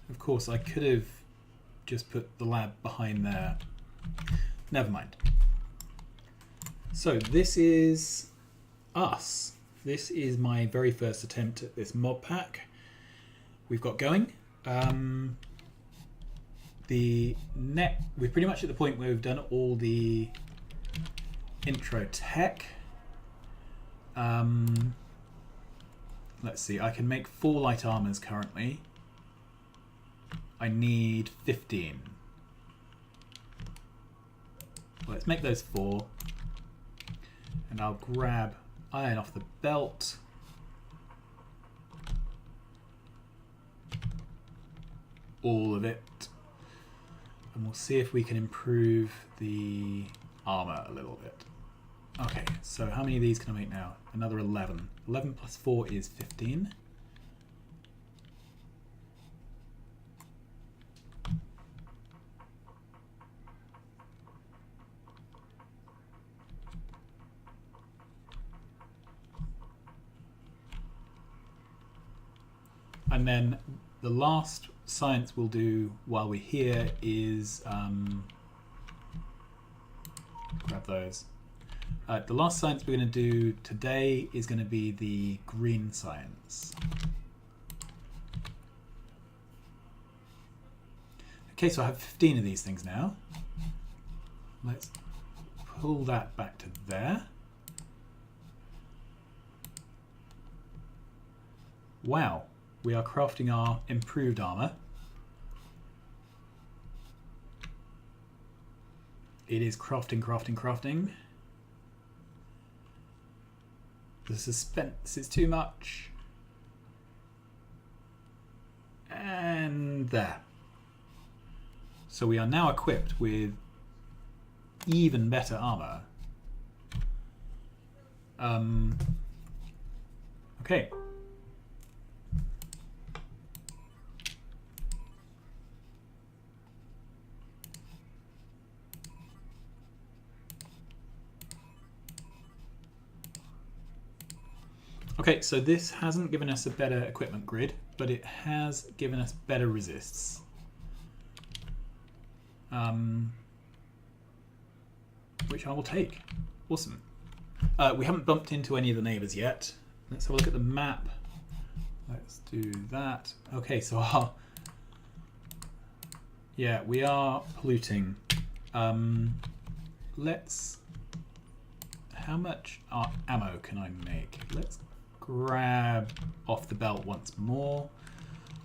Of course, I could have just put the lab behind there. Never mind. So this is us. This is my very first attempt at this mod pack we've got going. We're pretty much at the point where we've done all the intro tech. Let's see, I can make 4 light armors currently. I need 15. Let's make those 4. And I'll grab iron off the belt. All of it. And we'll see if we can improve the armor a little bit. Okay, so how many of these can I make now? Another 11. 11 plus 4 is 15. And then the last science we'll do while we're here is grab those. The last science we're going to do today is going to be the green science. Okay, so I have 15 of these things now. Let's pull that back to there. Wow. We are crafting our improved armor. It is crafting, crafting, crafting. The suspense is too much. And there. So we are now equipped with even better armor. Okay. Okay, so this hasn't given us a better equipment grid, but it has given us better resists. Which I will take. Awesome. We haven't bumped into any of the neighbours yet. Let's have a look at the map. Let's do that. Okay, so yeah, we are polluting. Let's... How much ammo can I make? Let's grab off the belt once more.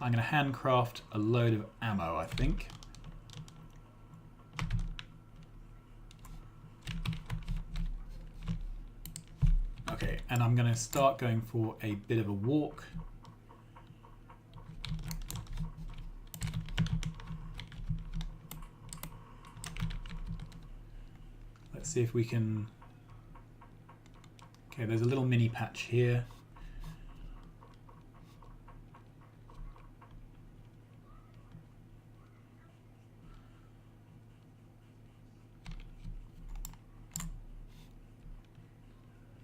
I'm going to handcraft a load of ammo, I think. Okay, and I'm going to start going for a bit of a walk. Let's see if we can... Okay, there's a little mini patch here.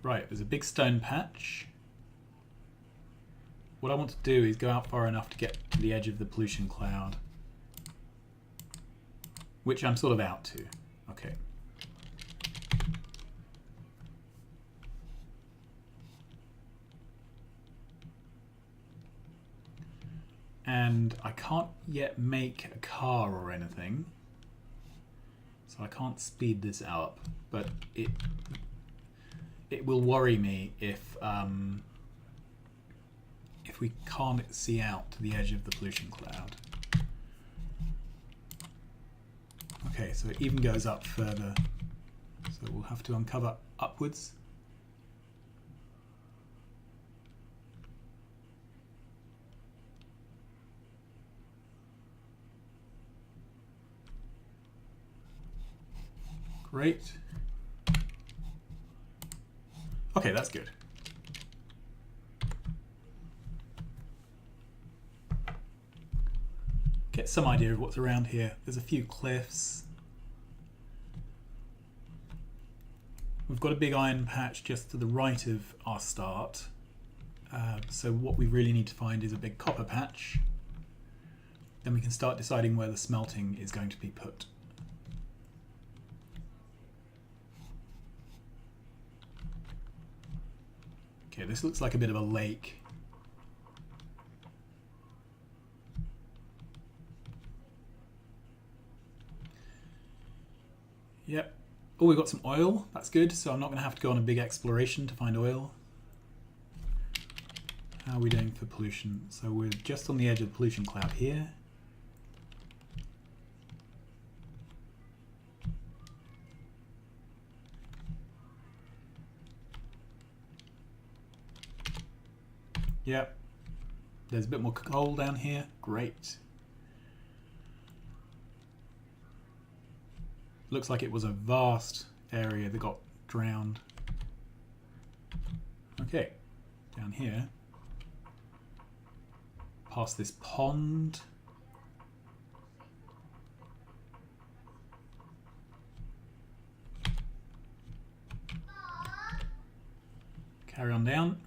Right, there's a big stone patch. What I want to do is go out far enough to get to the edge of the pollution cloud. Which I'm sort of out to. Okay. And I can't yet make a car or anything. So I can't speed this up, but it will worry me if we can't see out to the edge of the pollution cloud. Okay, so it even goes up further. So we'll have to uncover upwards. Great. Okay, that's good. Get some idea of what's around here. There's a few cliffs. We've got a big iron patch just to the right of our start. So what we really need to find is a big copper patch. Then we can start deciding where the smelting is going to be put. Okay, this looks like a bit of a lake. Yep. Oh, we've got some oil. That's good. So I'm not going to have to go on a big exploration to find oil. How are we doing for pollution? So we're just on the edge of the pollution cloud here. Yep. There's a bit more coal down here. Great. Looks like it was a vast area that got drowned. Okay. Down here. Past this pond. Carry on down.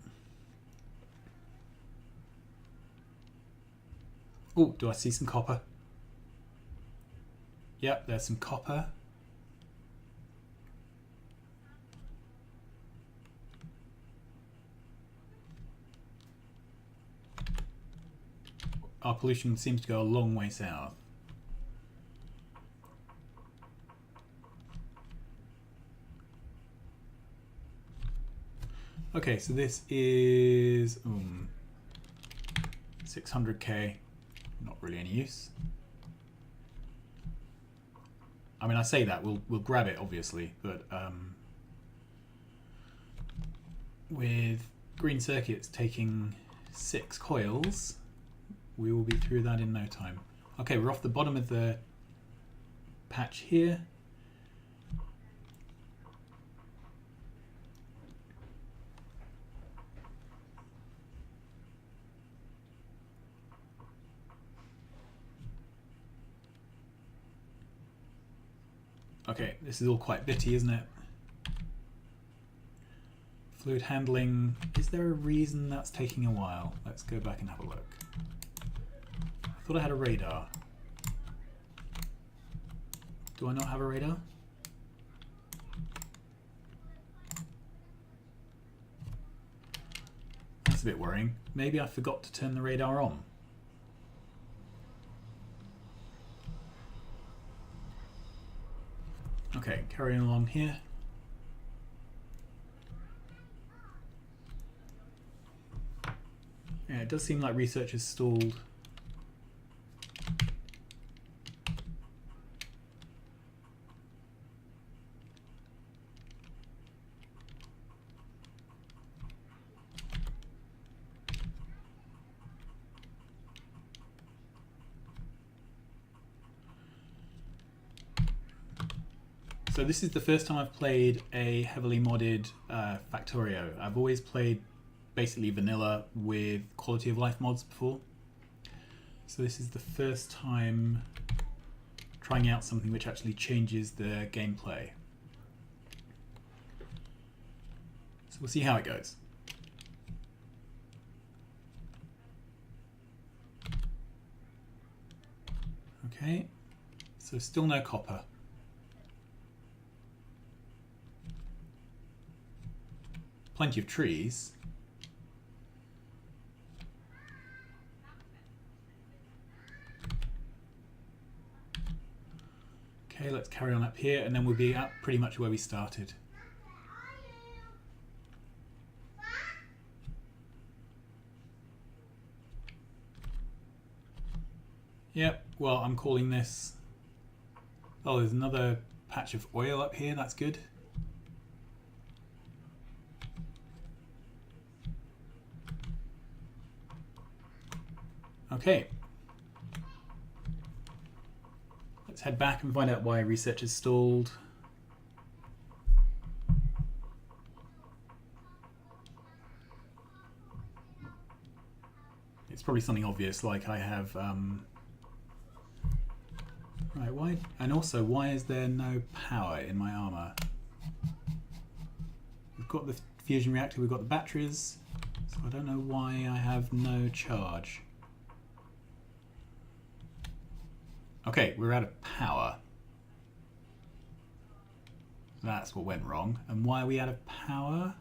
Oh, do I see some copper? Yep, there's some copper. Our pollution seems to go a long way south. Okay, so this is 600k. Not really any use. I mean, I say that we'll grab it obviously, but with green circuits taking 6 coils, we will be through that in no time. Okay, we're off the bottom of the patch here. Okay, this is all quite bitty, isn't it? Fluid handling, is there a reason that's taking a while? Let's go back and have a look. I thought I had a radar. Do I not have a radar? That's a bit worrying. Maybe I forgot to turn the radar on. Okay, carrying along here. Yeah, it does seem like research has stalled. So this is the first time I've played a heavily modded Factorio. I've always played basically vanilla with quality of life mods before. So this is the first time trying out something which actually changes the gameplay. So we'll see how it goes. Okay, so still no copper. Plenty of trees. Okay, let's carry on up here and then we'll be at pretty much where we started. Yep, well, I'm calling this... Oh, there's another patch of oil up here, that's good. Okay. Let's head back and find out why research is stalled. It's probably something obvious, like I have... Right, why? And also, why is there no power in my armor? We've got the fusion reactor, we've got the batteries, so I don't know why I have no charge. Okay, we're out of power. That's what went wrong. And why are we out of power?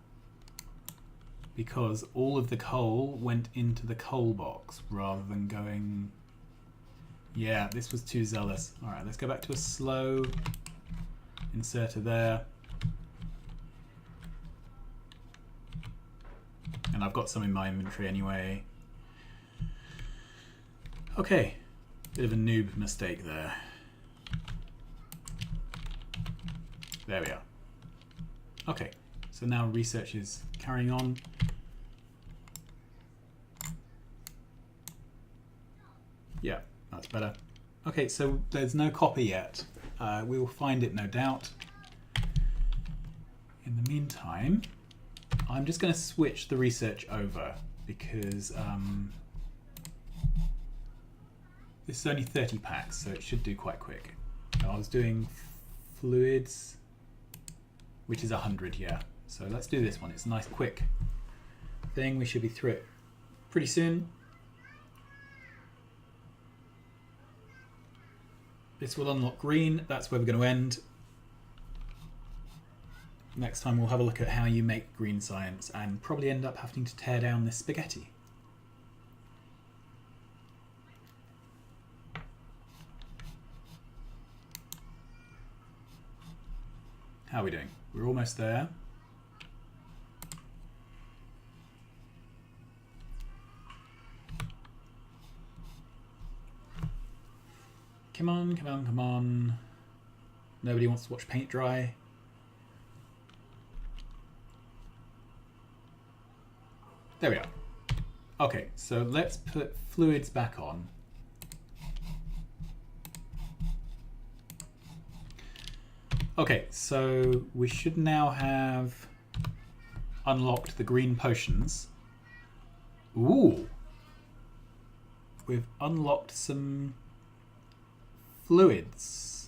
Because all of the coal went into the coal box rather than going... Yeah, this was too zealous. Alright, let's go back to a slow inserter there. And I've got some in my inventory anyway. Okay, bit of a noob mistake there. There we are. Okay, so now research is carrying on. Yeah, that's better. Okay, so there's no copper yet. We will find it, no doubt. In the meantime, I'm just going to switch the research over because this is only 30 packs, so it should do quite quick. I was doing fluids, which is 100, yeah. So let's do this one. It's a nice quick thing. We should be through it pretty soon. This will unlock green. That's where we're going to end. Next time we'll have a look at how you make green science and probably end up having to tear down this spaghetti. How are we doing? We're almost there. Come on, come on, come on. Nobody wants to watch paint dry. There we are. Okay, so let's put fluids back on. Okay, so we should now have unlocked the green potions. Ooh! We've unlocked some fluids.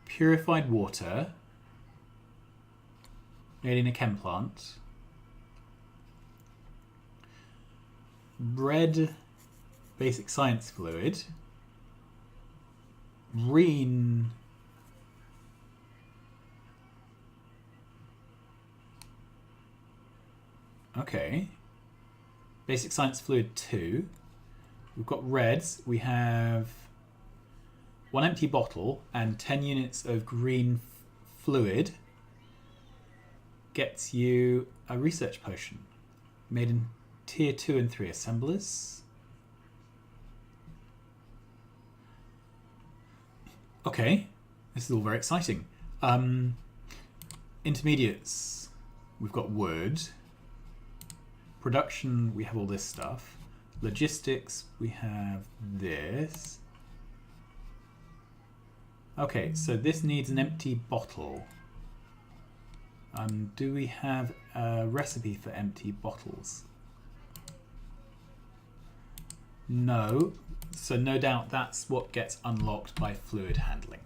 Purified water. Made in a chem plant. Red basic science fluid. Green okay. Basic science fluid 2. We've got reds. We have 1 empty bottle and 10 units of green fluid. Gets you a research potion made in tier 2 and 3 assemblers. Okay, this is all very exciting. Intermediates, we've got wood. Production, we have all this stuff. Logistics, we have this. Okay, so this needs an empty bottle. Do we have a recipe for empty bottles? No, so no doubt that's what gets unlocked by fluid handling.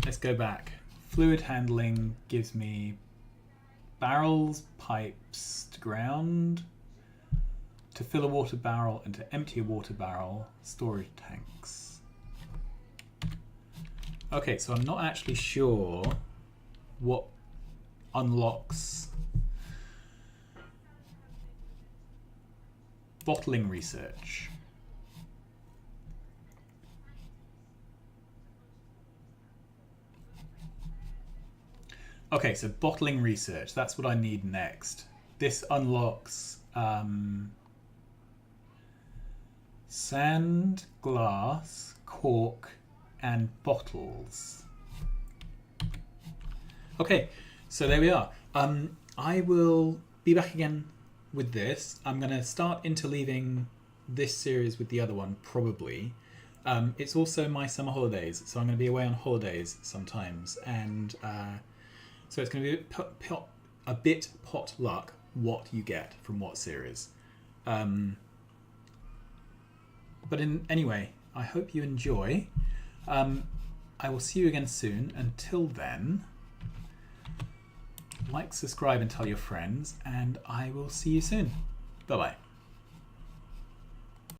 Let's go back. Fluid handling gives me barrels, pipes to ground, to fill a water barrel and to empty a water barrel, storage tanks. Okay, so I'm not actually sure what unlocks bottling research. Okay, so bottling research, that's what I need next. This unlocks sand, glass, cork, and bottles. Okay, so there we are. I will be back again with this. I'm going to start interleaving this series with the other one, probably. It's also my summer holidays, so I'm going to be away on holidays sometimes, and so it's going to be a bit potluck what you get from what series. But anyway, I hope you enjoy. I will see you again soon. Until then, like, subscribe, and tell your friends, and I will see you soon. Bye-bye.